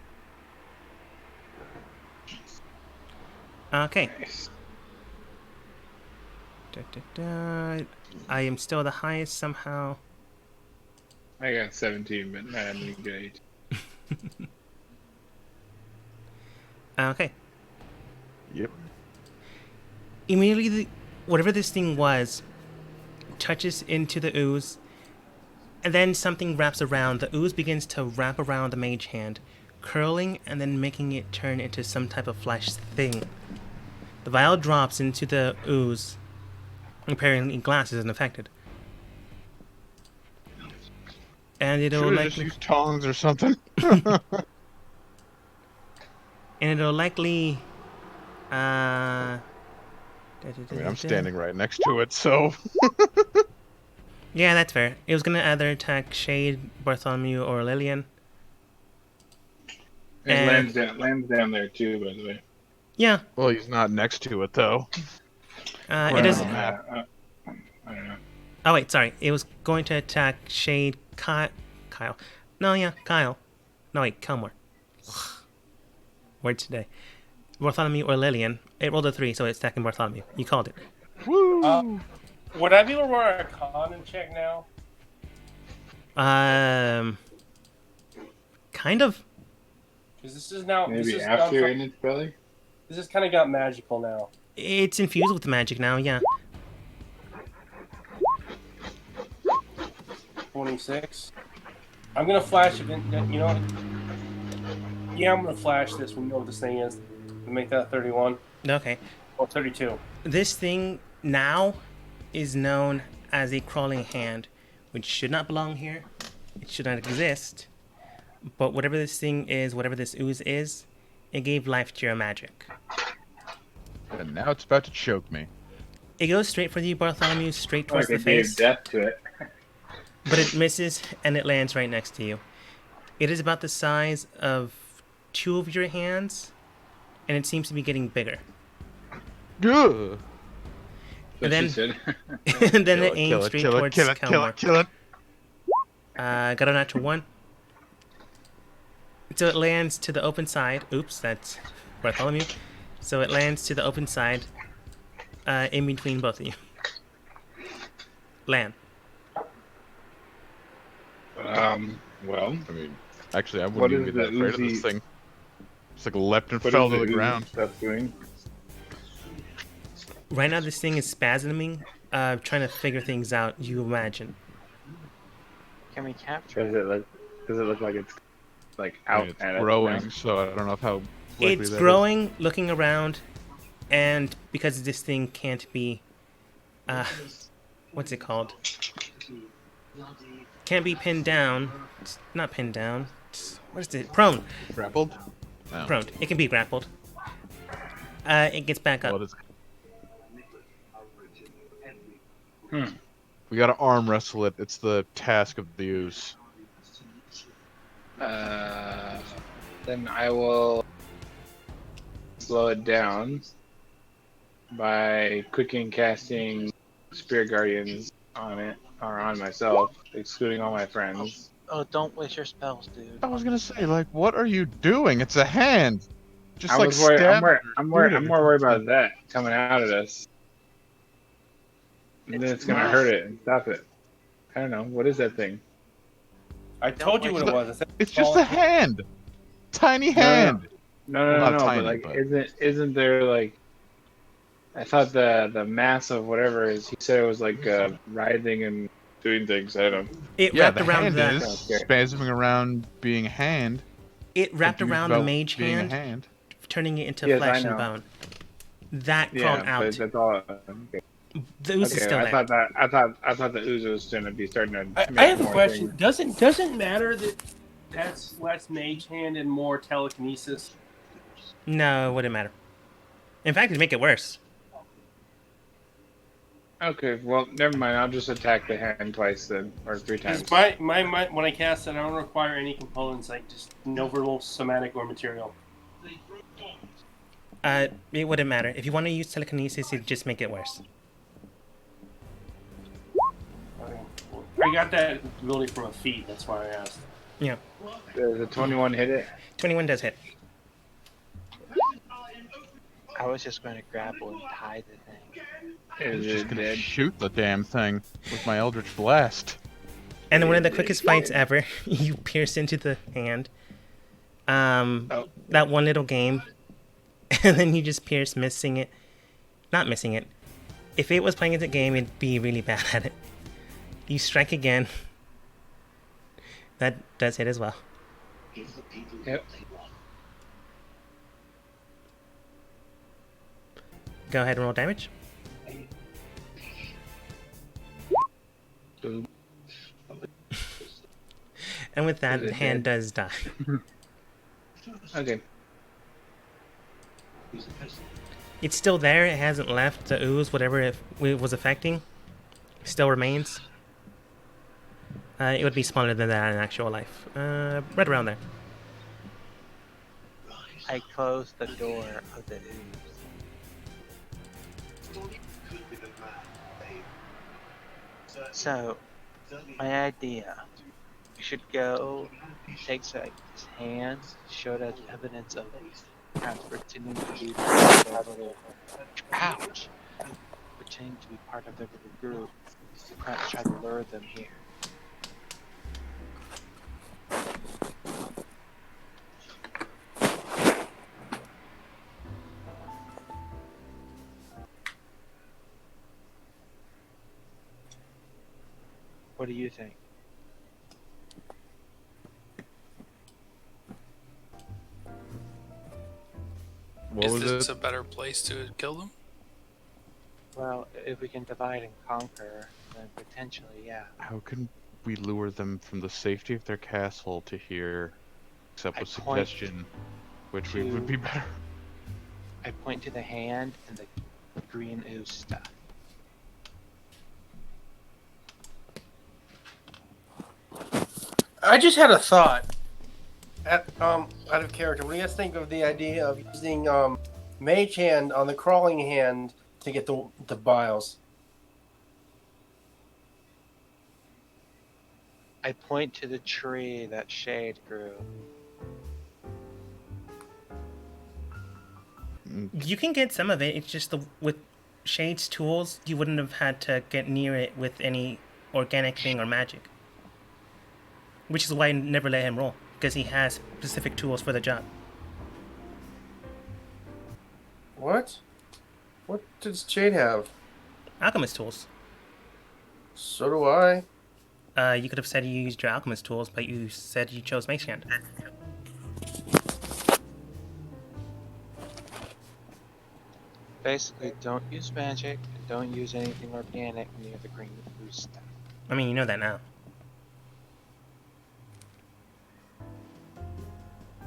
Okay. Nice. Da, da, da. I am still the highest somehow. I got 17, but not any good. Okay. Yep. Immediately, whatever this thing was touches into the ooze, and then something wraps around. The ooze begins to wrap around the mage hand, curling and then making it turn into some type of flesh thing. The vial drops into the ooze. Apparently, glass isn't affected. And it'll Should have just likely, used tongs or something. I I mean, I'm standing right next to it, so. Yeah, that's fair. It was gonna either attack Shade, Bartholomew, or Lillian. It And- lands down there too, by the way. Yeah, Well, he's not next to it, though. it is. I don't know. Oh wait, sorry. It was going to attack Shade, Kyle. No, yeah, Kyle. No wait, Kelmore. Word today. Bartholomew or Lillian. It rolled a 3, so it's attacking Bartholomew. You called it. Woo! Would I be able to roll a con and check now? Kind of. Because this is now. Maybe this is after now, you're in its belly? This has kind of got magical now. It's infused with magic now. Yeah. 26. I'm gonna flash it. You know what? Yeah, I'm gonna flash this when you know what this thing is. To make that 31 Okay. or 32. This thing now is known as a crawling hand, which should not belong here. It should not exist. But whatever this thing is, whatever this ooze is, it gave life to your magic. And now it's about to choke me. It goes straight for you, Bartholomew, straight Like towards it the gave face, death to it. but it misses and it lands right next to you. It is about the size of 2 of your hands, and it seems to be getting bigger. Ugh. And then, She said. and then it Kill aims it, straight kill it, towards kill it, kill Kelmore. it, kill it. Got a natural 1. So it lands to the open side. Oops, that's Bartholomew. So it lands to the open side, in between both of you. Land. Well, I mean, actually, I What wouldn't even be is that the afraid of this Uzi- thing. It's like leapt and what fell is to the oozy ground. stuff doing? Right now, this thing is spasming, trying to figure things out. You imagine. Can we capture Does it? it look? Does it look like it's like I out mean, it's at it growing, now? so I don't know how likely It's that is. growing, looking around, and because this thing can't be, what's it called? Can't be pinned down. It's not pinned down. What is it? Prone. Grappled? No. Prone. It can be grappled. It gets back up. Well, we gotta arm wrestle it. It's the task of the ooze. Then I will slow it down by quicken casting Spear Guardians on it, or on myself, excluding all my friends. Oh, don't waste your spells, dude. I was gonna say, like, what are you doing? It's a hand. Just I like was worried, stab. I'm more worried about that coming out at us. And then it's gonna hurt it and stop it. I don't know. What is that thing? I told you what it was. I said It's just a hand. Tiny hand. No, Well, not but tiny, like, but- isn't there like? I thought the mass of whatever is. He said it was like writhing and doing things. I don't know. It Yeah, wrapped the around hand the. is Okay. spasming around being a hand. It wrapped confused around the about mage being hand, a hand. turning it into Yes, flesh I and know. bone. That Yeah, crawled but out. that's all. Okay. The ooze is Okay, still I there. thought the ooze was going to be starting to I make have a more question. things. Doesn't matter that that's less mage hand and more telekinesis? No, it wouldn't matter. In fact, it'd make it worse. Okay, well, never mind. I'll just attack the hand twice then, or 3 times. Because my when I cast it, I don't require any components, like just no verbal, somatic, or material. It wouldn't matter. If you want to use telekinesis, it'd just make it worse. I got that ability from a feat. That's why I asked. Yeah. Does a 21 hit it? 21 does hit. I was just going to grapple and tie the thing. Is Just it gonna dead? shoot the damn thing with my Eldritch Blast. And one of the quickest fights ever, you pierce into the hand. That one little game, and then you just pierce, missing it. Not missing it. If it was playing as a game, it'd be really bad at it. You strike again. That does hit as well. Yep. Go ahead and roll damage. Boom. And with that, Is the it hand dead? does die. Okay. It's still there. It hasn't left. The ooze, whatever it was affecting, still remains. It would be smaller than that in actual life. Right around there. I closed the door of the ooze. So, my idea, we should go take his hands, show it as evidence of perhaps pretending to be part of the ouch, pretending to be part of the group, perhaps try to lure them here. What do you think? What Is was this it? a better place to kill them? Well, if we can divide and conquer, then potentially, yeah. How can we lure them from the safety of their castle to here? Except I with point suggestion, which we would be better. I point to the hand and the green ooze stuff. I just had a thought. Out of character, what do you guys think of the idea of using mage hand on the crawling hand to get the biles? I point to the tree that Shade grew. You can get some of it. It's just with Shade's tools, you wouldn't have had to get near it with any organic thing or magic. Which is why I never let him roll, because he has specific tools for the job. What? What does Jade have? Alchemist tools. So do I. You could have said you used your alchemist tools, but you said you chose Mage Hand. Basically, don't use magic and don't use anything organic near the green ooze stuff. I mean, you know that now.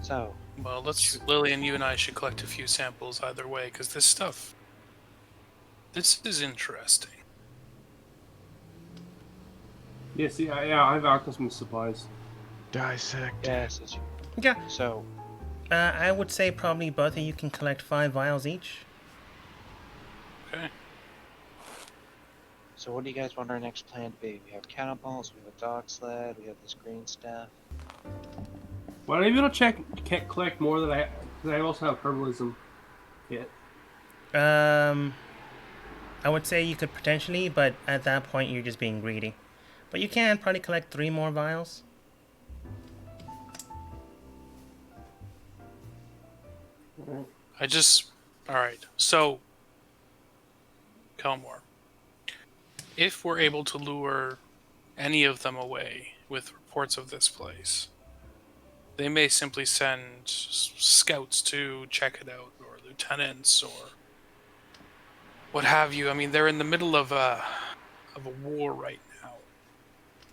So, Well, Lillian, you and I should collect a few samples either way, because this is interesting. Yes, yeah, I have alchemist supplies. Dissect. yes, it's, Yeah. so I would say probably both of you can collect 5 vials each. Okay. So what do you guys want our next plan to be? We have cannonballs, we have a dog sled, we have this green stuff. Well, I'm able to collect more than because I also have herbalism kit. I would say you could potentially, but at that point you're just being greedy. But you can probably collect 3 more vials. Alright, so, Kelmore. If we're able to lure any of them away with reports of this place, they may simply send scouts to check it out, or lieutenants, or what have you. I mean, they're in the middle of a war right now.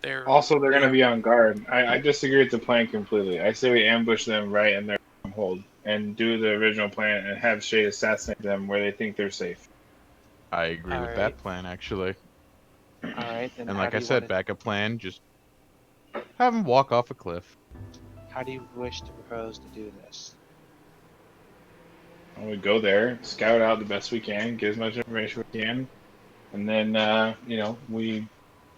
They're Also, they're going to be on guard. I disagree with the plan completely. I say we ambush them right in their hold and do the original plan and have Shay assassinate them where they think they're safe. I agree with Alright. that plan actually. All right, then. And how like do I you said, wanna- backup plan, just have them walk off a cliff. How do you wish to propose to do this? And we go there, scout out the best we can, get as much information we can, and then we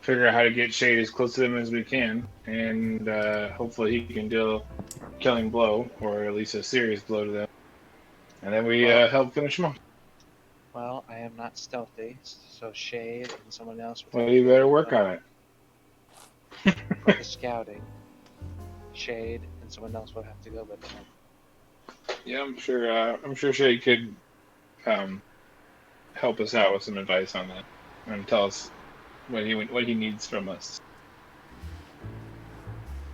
figure out how to get Shade as close to them as we can, and hopefully he can deal a killing blow or at least a serious blow to them, and then we help finish them off. Well, I am not stealthy, so Shade and someone else. Well, you better work on it. For the scouting, Shade and someone else will have to go with them. Yeah, I'm sure Shay could help us out with some advice on that and tell us what he needs from us.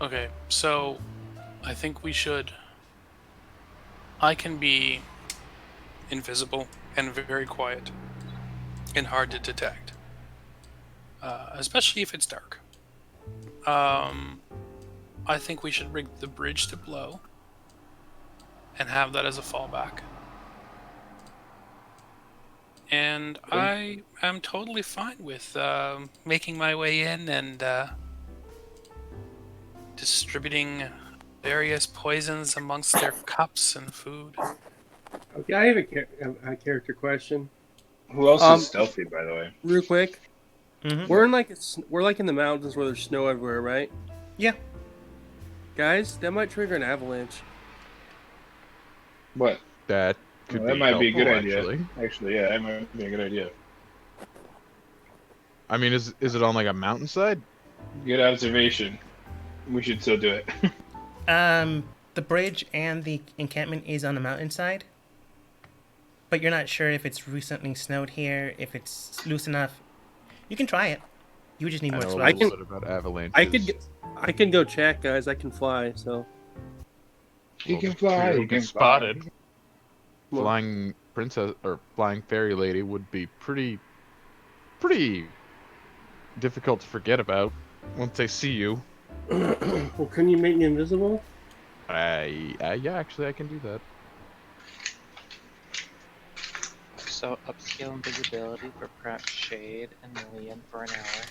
Okay, so I think we should. I can be invisible and very quiet and hard to detect, especially if it's dark. I think we should rig the bridge to blow and have that as a fallback. And I am totally fine with making my way in and distributing various poisons amongst their cups and food. Okay, I have a character question, Who else Um, is stealthy, by the way? real quick. Mm-hmm. We're like in the mountains where there's snow everywhere, right? Yeah. Guys, that might trigger an avalanche. What? That could That be might be a good helpful, idea. actually. Actually, yeah, that might be a good idea. I mean, is it on like a mountainside? Good observation. We should still do it. The bridge and the encampment is on the mountainside, but you're not sure if it's recently snowed here, if it's loose enough. You can try it. You just need I more know a I explosives. little bit about avalanches. I can go check, guys. I can fly, so You can fly. You'll You get can spotted. fly. Well- Flying princess or flying fairy lady would be pretty difficult to forget about once they see you. well, couldn't you make me invisible? Yeah, actually, I can do that. So upscale invisibility for perhaps Shade and Lillian for an hour.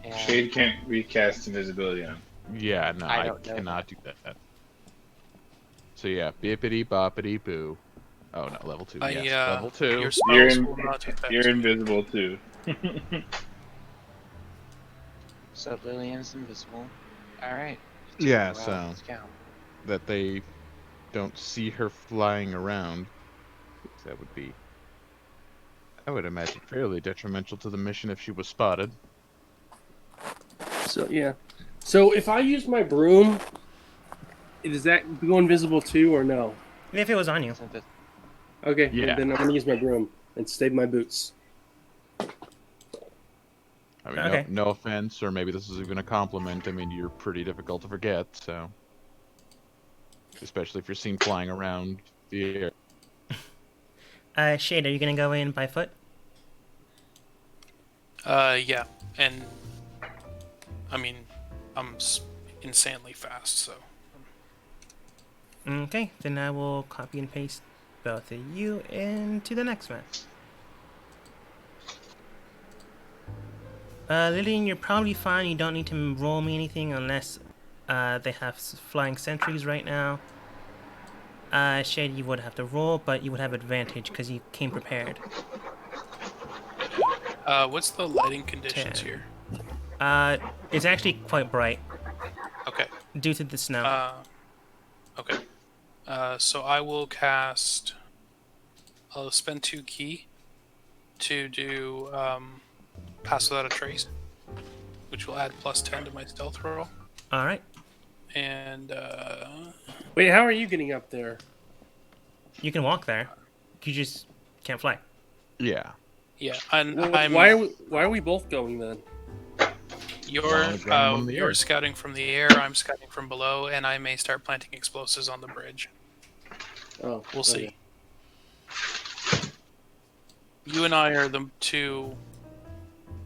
And Shade can't recast invisibility on. Yeah, no, I I don't know cannot do that. So yeah, bippity boppity boo. Oh no, level 2. Yes, level 2. Your You're, spells will not affect you're me. invisible too. so Lillian's invisible. All right. Yeah, Go out so and scout. that they don't see her flying around. That would be, I would imagine, fairly detrimental to the mission if she was spotted. So yeah. So if I use my broom, does that go invisible too, or no? If it was on you. It's invis- Okay, Yeah. then I'm gonna use my broom and save my boots. I mean, Okay. no offense, or maybe this is even a compliment. I mean, you're pretty difficult to forget, so. Especially if you're seen flying around the air. Shade, are you gonna go in by foot? Yeah, and I mean, I'm insanely fast, so. Okay, then I will copy and paste both of you into the next one. Lillian, you're probably fine. You don't need to roll me anything unless they have flying sentries right now. Shade, you would have to roll, but you would have advantage because you came prepared. What's the lighting conditions 10. here? It's actually quite bright Okay. due to the snow. Okay. So I will cast. I'll spend 2 key to do Pass Without a Trace, which will add +10 to my stealth roll. All right, And Wait, how are you getting up there? you can walk there. You just can't fly. Yeah. yeah, and Well, I'm. why are we both going then? You're Well, it's going on the you're air. scouting from the air. I'm scouting from below, and I may start planting explosives on the bridge. Oh, We'll see. you and I are the two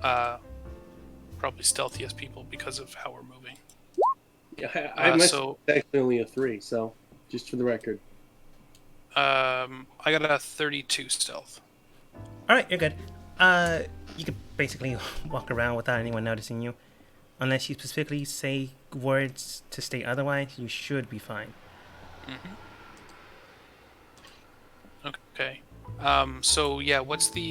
probably stealthiest people because of how we're moving. Yeah, I So actually only a 3, so just for the record. I got a 32 stealth. All right, you're good. You could basically walk around without anyone noticing you, unless you specifically say words to state otherwise. You should be fine. Okay. So yeah, what do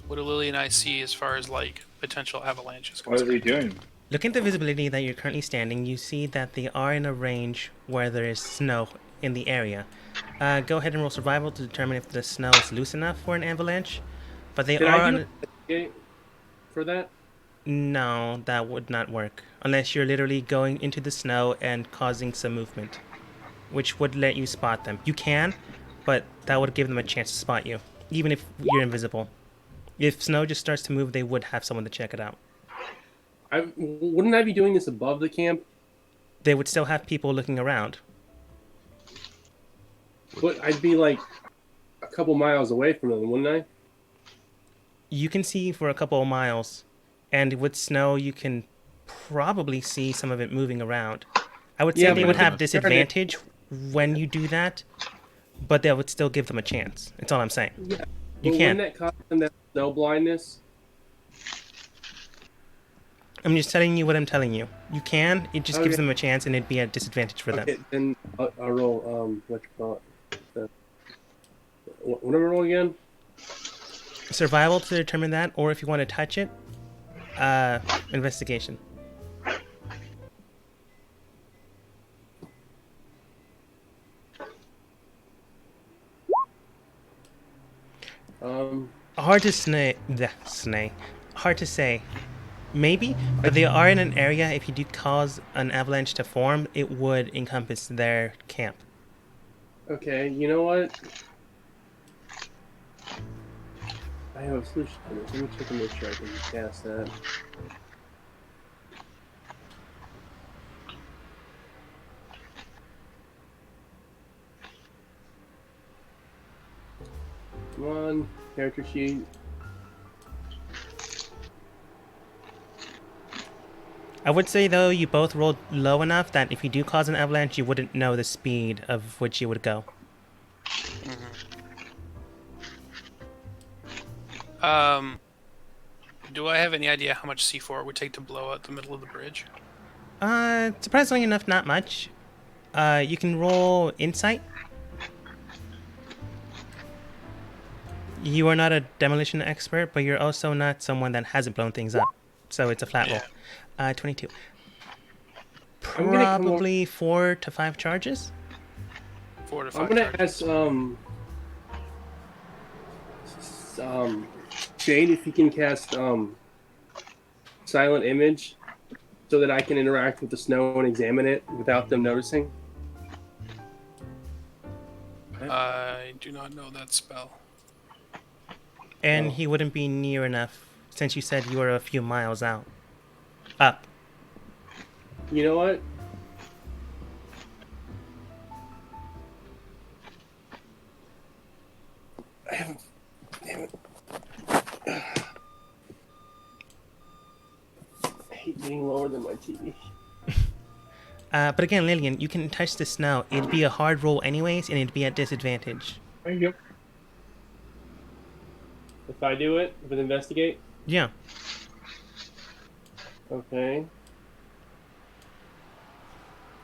Lily and I see as far as like potential avalanches? What is he doing? Looking at the visibility that you're currently standing, you see that they are in a range where there is snow in the area. Go ahead and roll survival to determine if the snow is loose enough for an avalanche. But they Did are I do on. it for that? No, that would not work unless you're literally going into the snow and causing some movement, which would let you spot them. You can, but that would give them a chance to spot you, even if you're invisible. If snow just starts to move, they would have someone to check it out. Wouldn't I be doing this above the camp? They would still have people looking around. But I'd be like a couple miles away from them, wouldn't I? You can see for a couple of miles, and with snow, you can probably see some of it moving around. I would say Yeah, they but would if have it's disadvantage when you do that, but that would still give them a chance. That's all I'm saying. Yeah. You But can. wouldn't that cause them that snow blindness? I'm just telling you what I'm telling you. You can. It just gives Okay. them a chance, and it'd be a disadvantage for them. Okay, then I'll roll, what you call it? What do I roll again? Survival to determine that, or if you want to touch it, investigation. Hard to Hard to say. Maybe, but they are in an area. If you do cause an avalanche to form, it would encompass their camp. Okay, you know what? I have a solution to this. Let me check and make sure I can cast that. Come on, character sheet. I would say though, you both rolled low enough that if you do cause an avalanche, you wouldn't know the speed of which you would go. Do I have any idea how much C4 it would take to blow out the middle of the bridge? Surprisingly enough, not much. You can roll insight. You are not a demolition expert, but you're also not someone that hasn't blown things up. So it's a flat roll. 22. I'm gonna come Probably 4 to 5 charges. 4 to 5 I'm gonna charges. ask Shade if he can cast silent image so that I can interact with the snow and examine it without them noticing. I do not know that spell. And he wouldn't be near enough since you said you were a few miles out. Up. You know what? Damn it. I hate being lower than my TV. But again, Lillian, you can touch the snow. It'd be a hard roll anyways, and it'd be at disadvantage. There you go. If I do it with investigate? Yeah. Okay.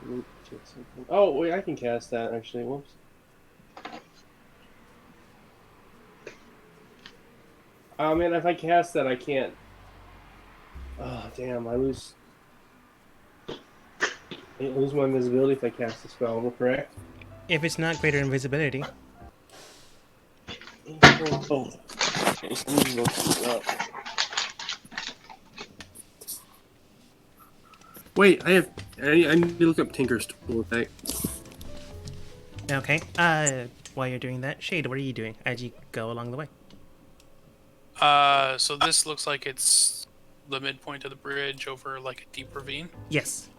Let me check something. Oh, wait, I can cast that actually. Whoops. Oh man, if I cast that, I can't. Oh damn, I lose my invisibility if I cast the spell. Am I correct? If it's not greater invisibility. Oh. Okay, so let me look this up. Wait, I need to look up Tinker's tool effect. Okay. While you're doing that, Shade, what are you doing as you go along the way? So this looks like it's the midpoint of the bridge over like a deep ravine. Yes.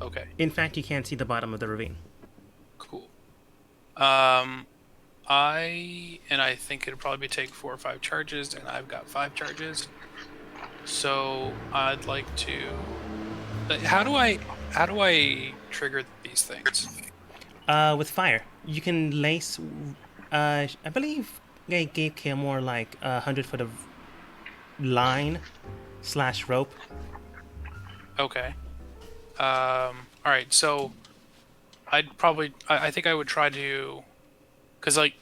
Okay, In fact, you can't see the bottom of the ravine. cool. I think it'd probably take 4 or 5 charges, and I've got 5 charges. So I'd like to. How do I trigger these things? With fire, you can lace. I believe they gave Kilmore like 100 foot of line / rope. Okay. All right. So I think I would try to, because like,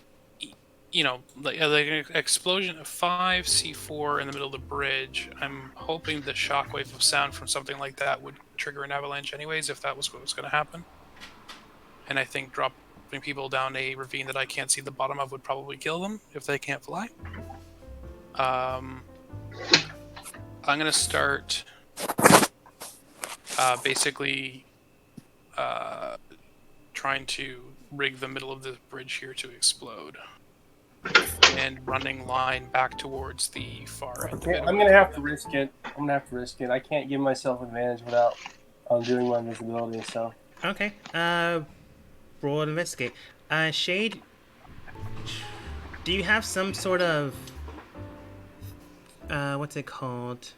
like an explosion of 5 C4 in the middle of the bridge. I'm hoping the shockwave of sound from something like that would trigger an avalanche, anyways, if that was what was going to happen. And I think dropping people down a ravine that I can't see the bottom of would probably kill them if they can't fly. I'm gonna start basically trying to rig the middle of the bridge here to explode, and running line back towards the far end. I'm gonna have to risk it. I can't give myself advantage without doing my invisibility. So Okay. Roll and investigate. Shade, do you have some sort of what's it called?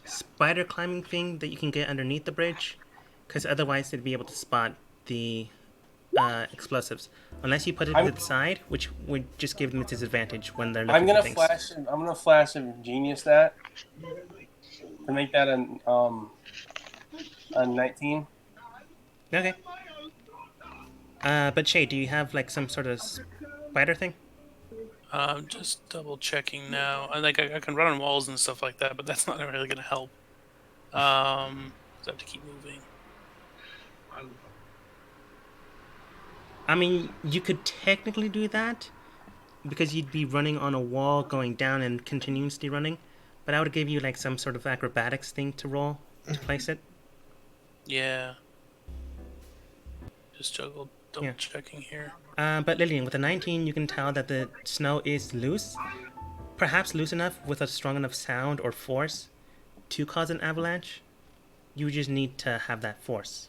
Spider climbing thing that you can get underneath the bridge? Because otherwise they'd be able to spot the explosives. Unless you put it to the side, which would just give them a disadvantage when they're looking for things. I'm gonna flash and genius that to make that a 19. Okay. But Shay, do you have like some sort of spider thing? Just double checking now. I think I can run on walls and stuff like that, but that's not really gonna help. So I have to keep moving. I mean, you could technically do that because you'd be running on a wall, going down and continuously running. But I would give you like some sort of acrobatics thing to roll to place it. Yeah. Just double checking here. But Lillian, with a 19, you can tell that the snow is loose. Perhaps loose enough with a strong enough sound or force to cause an avalanche. You just need to have that force.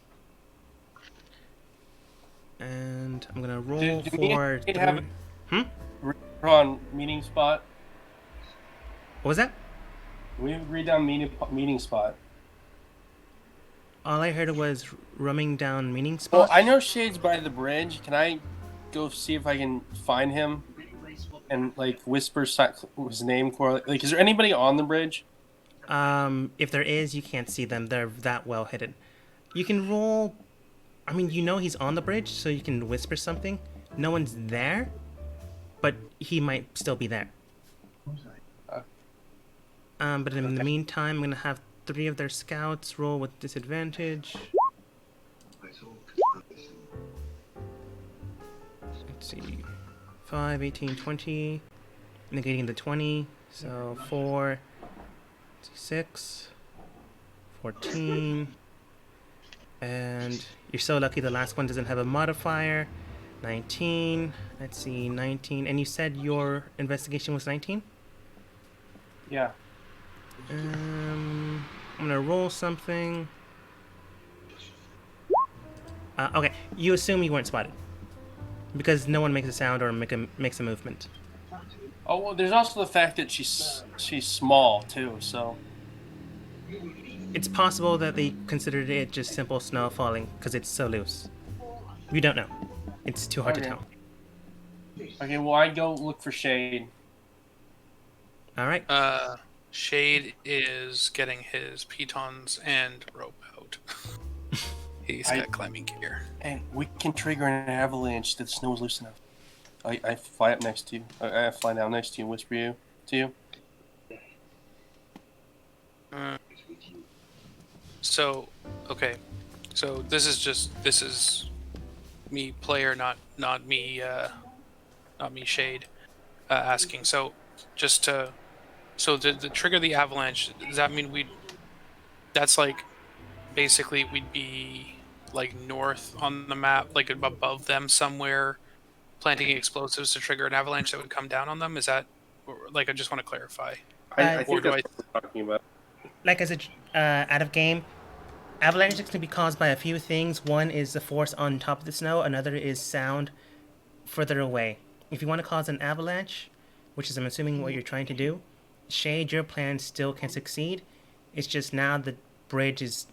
And I'm gonna roll for. On meeting spot. What was that? We agreed on meeting spot. All I heard was roaming down meeting Well, spot. I know Shade's by the bridge. Can I go see if I can find him and like whisper his name? Like, is there anybody on the bridge? If there is, you can't see them. They're that well hidden. You can roll. I mean, you know he's on the bridge, so you can whisper something. No one's there, but he might still be there. But in the meantime, I'm gonna have 3 of their scouts roll with disadvantage. Let's see. 5, 18, 20. Negating the 20. So 4, 6, 14. And you're so lucky the last one doesn't have a modifier. 19. Let's see, 19. And you said your investigation was 19? Yeah. I'm gonna roll something. Okay, you assume you weren't spotted because no one makes a sound or makes a movement. Oh well, there's also the fact that she's small too. So It's possible that they considered it just simple snow falling because it's so loose. We don't know. It's too hard to tell. Okay, well I go look for Shade. All right. Shade is getting his pitons and rope out. He's got climbing gear. And we can trigger an avalanche that the snow is loose enough. I fly up next to you. I fly down next to you and whisper to you. So, okay. So this is me player, not me Shade, asking. So just to trigger the avalanche, does that mean that's like basically we'd be like north on the map, like above them somewhere, planting explosives to trigger an avalanche that would come down on them? Is that, like, I just want to clarify. I think that's what we're talking about. Like as a out of game, avalanches can be caused by a few things. One is the force on top of the snow. Another is sound further away. if you want to cause an avalanche, which is I'm assuming what you're trying to do, Shade, your plan still can succeed. It's just now the bridge is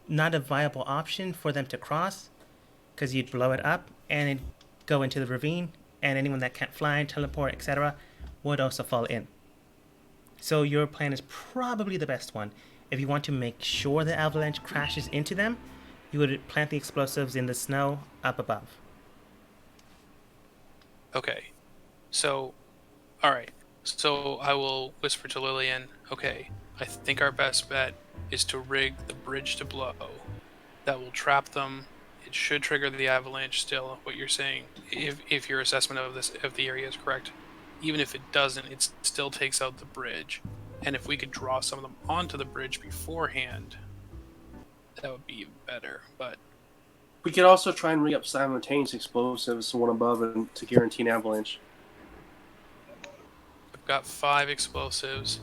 not a viable option for them to cross, because you'd blow it up and it'd go into the ravine, and anyone that can't fly, teleport, etc., would also fall in. So your plan is probably the best one. If you want to make sure the avalanche crashes into them, you would plant the explosives in the snow up above. Okay. So, alright. So I will whisper to Lillian, okay, I think our best bet is to rig the bridge to blow. That will trap them. It should trigger the avalanche still, what you're saying, if your assessment of the area is correct. Even if it doesn't, it still takes out the bridge. And if we could draw some of them onto the bridge beforehand, that would be even better. But We could also try and rig up simultaneous explosives, one above, and to guarantee an avalanche. I've got 5 explosives,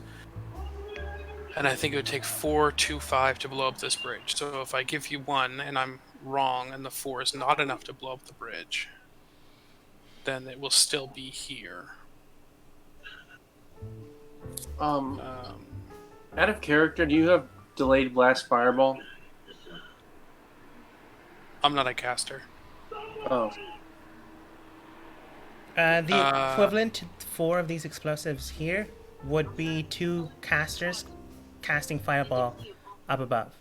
and I think it would take 4, 2, 5 to blow up this bridge. So if I give you 1 and I'm wrong and the 4 is not enough to blow up the bridge, then it will still be here. Out of character, do you have delayed blast fireball? I'm not a caster. Oh, The equivalent to 4 of these explosives here would be 2 casters casting fireball up above.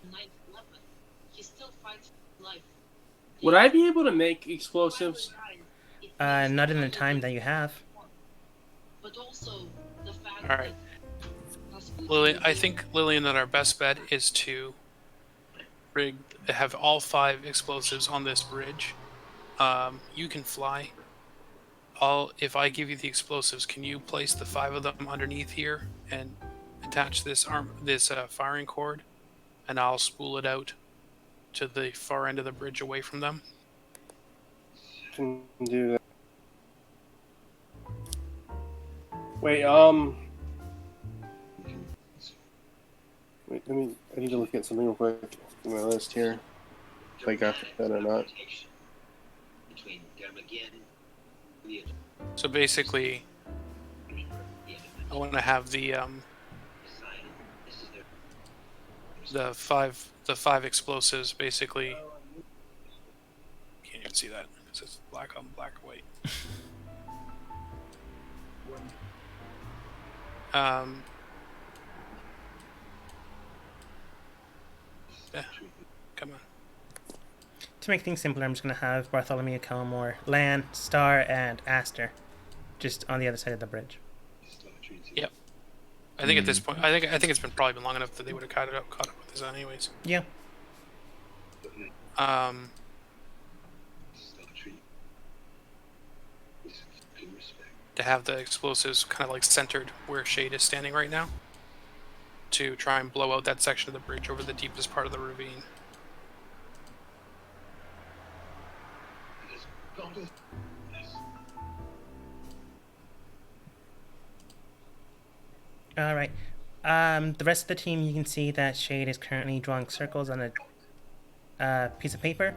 would I be able to make explosives? Not in the time that you have. Alright. I think, Lillian, that our best bet is to have all 5 explosives on this bridge. You can fly. If I give you the explosives, can you place the 5 of them underneath here and attach this firing cord, and I'll spool it out to the far end of the bridge away from them? Can do that. Wait, I need to look at something real quick in my list here. If I got that or not. So basically, I want to have the 5 explosives basically. Can't even see that because it's black on black or white. Yeah, come on. To make things simpler, I'm just going to have Bartholomew Kellamore, Lan, Star, and Aster just on the other side of the bridge. Yep. I think at this point, I think it's probably been long enough that they would have caught up with this anyways. Yeah. To have the explosives kind of like centered where Shade is standing right now, to try and blow out that section of the bridge over the deepest part of the ravine. All right. The rest of the team, you can see that Shade is currently drawing circles on a piece of paper,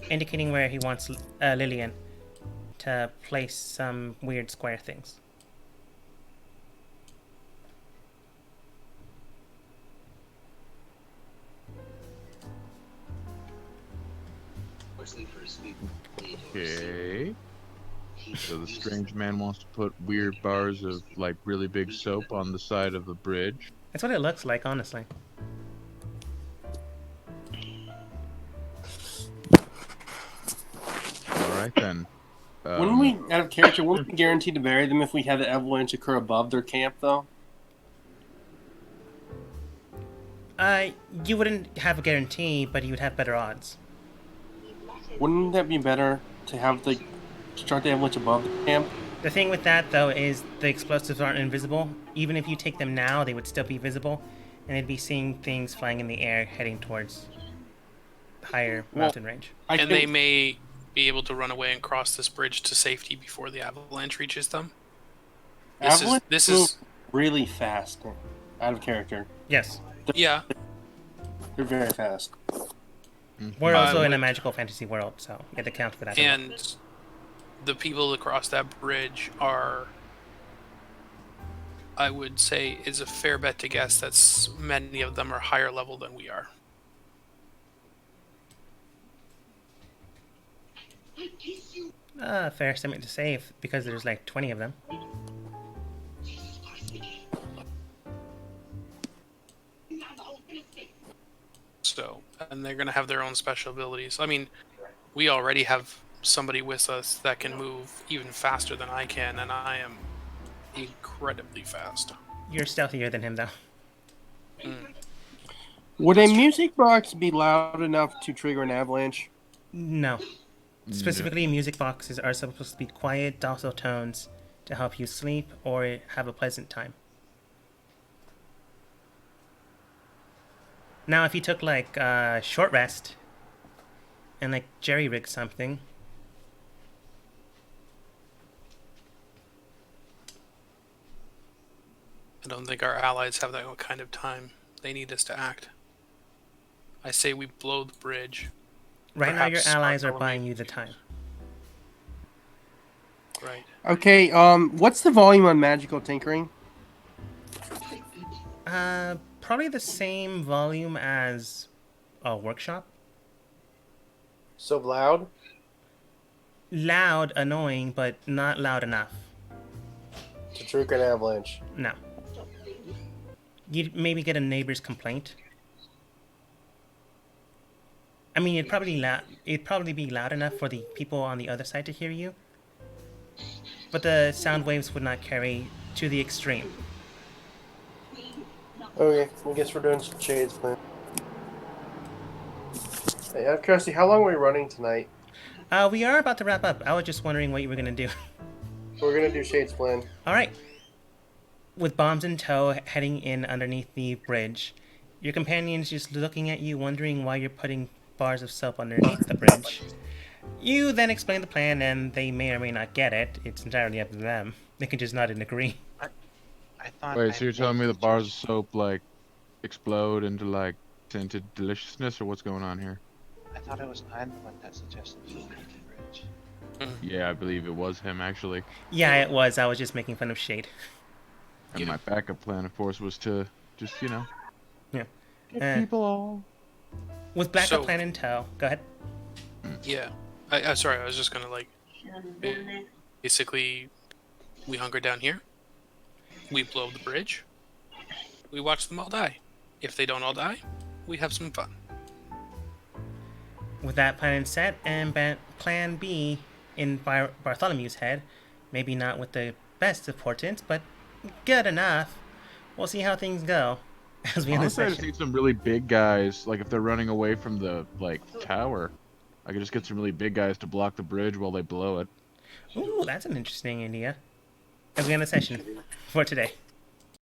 indicating where he wants Lillian to place some weird square things. Okay. So the strange man wants to put weird bars of like really big soap on the side of the bridge. That's what it looks like, honestly. All right then. Wouldn't we, out of character, wouldn't we guarantee to bury them if we had the avalanche occur above their camp, though? You wouldn't have a guarantee, but you would have better odds. Wouldn't that be better to have the start the avalanche above the camp? The thing with that, though, is the explosives aren't invisible. Even if you take them now, they would still be visible, and they'd be seeing things flying in the air heading towards higher mountain range. They may be able to run away and cross this bridge to safety before the avalanche reaches them. This is really fast, out of character. Yes. Yeah. They're very fast. We're also in a magical fantasy world, so you have to count for that. And the people across that bridge are, I would say, is a fair bet to guess that many of them are higher level than we are. Fair estimate to say because there's like 20 of them. So, and they're going to have their own special abilities. I mean, we already have somebody with us that can move even faster than I can, and I am incredibly fast. You're stealthier than him, though. Would a music box be loud enough to trigger an avalanche? No. Specifically, music boxes are supposed to be quiet, docile tones to help you sleep or have a pleasant time. Now, if you took like a short rest and like jerry rig something, I don't think our allies have that kind of time. They need us to act. I say we blow the bridge. right now your Perhaps allies are start buying early. you the time. Right. Okay, what's the volume on magical tinkering? Probably the same volume as a workshop. So loud? Loud, annoying, but not loud enough. To trigger an avalanche. No. You'd maybe get a neighbor's complaint. I mean, it'd probably be loud enough for the people on the other side to hear you, but the sound waves would not carry to the extreme. Okay, I guess we're doing some shades plan. Hey, out of curiosity, how long are we running tonight? We are about to wrap up. I was just wondering what you were gonna do. We're gonna do shades plan. All right. With bombs in tow, heading in underneath the bridge, your companion's just looking at you, wondering why you're putting bars of soap underneath the bridge. You then explain the plan, and they may or may not get it. It's entirely up to them. They can just nod and agree. I thought. Wait, so you're telling me the bars of soap like explode into like scented deliciousness, or what's going on here? I thought it was I'm the one that suggested we leave the bridge. Yeah, I believe it was him actually. Yeah, it was. I was just making fun of Shade. And my backup plan, of course, was to just Yeah. get people all. With backup So- plan in tow, go ahead. Yeah. I sorry, I was just gonna like basically we hunker down here. We blow the bridge. We watch them all die. If they don't all die, we have some fun. With that plan set and plan B in Bartholomew's head, maybe not with the best of portents, but good enough. We'll see how things go as we end the Honestly, I just session. need some really big guys. Like if they're running away from the like tower, I could just get some really big guys to block the bridge while they blow it. Ooh, that's an interesting idea. As we end the session for today.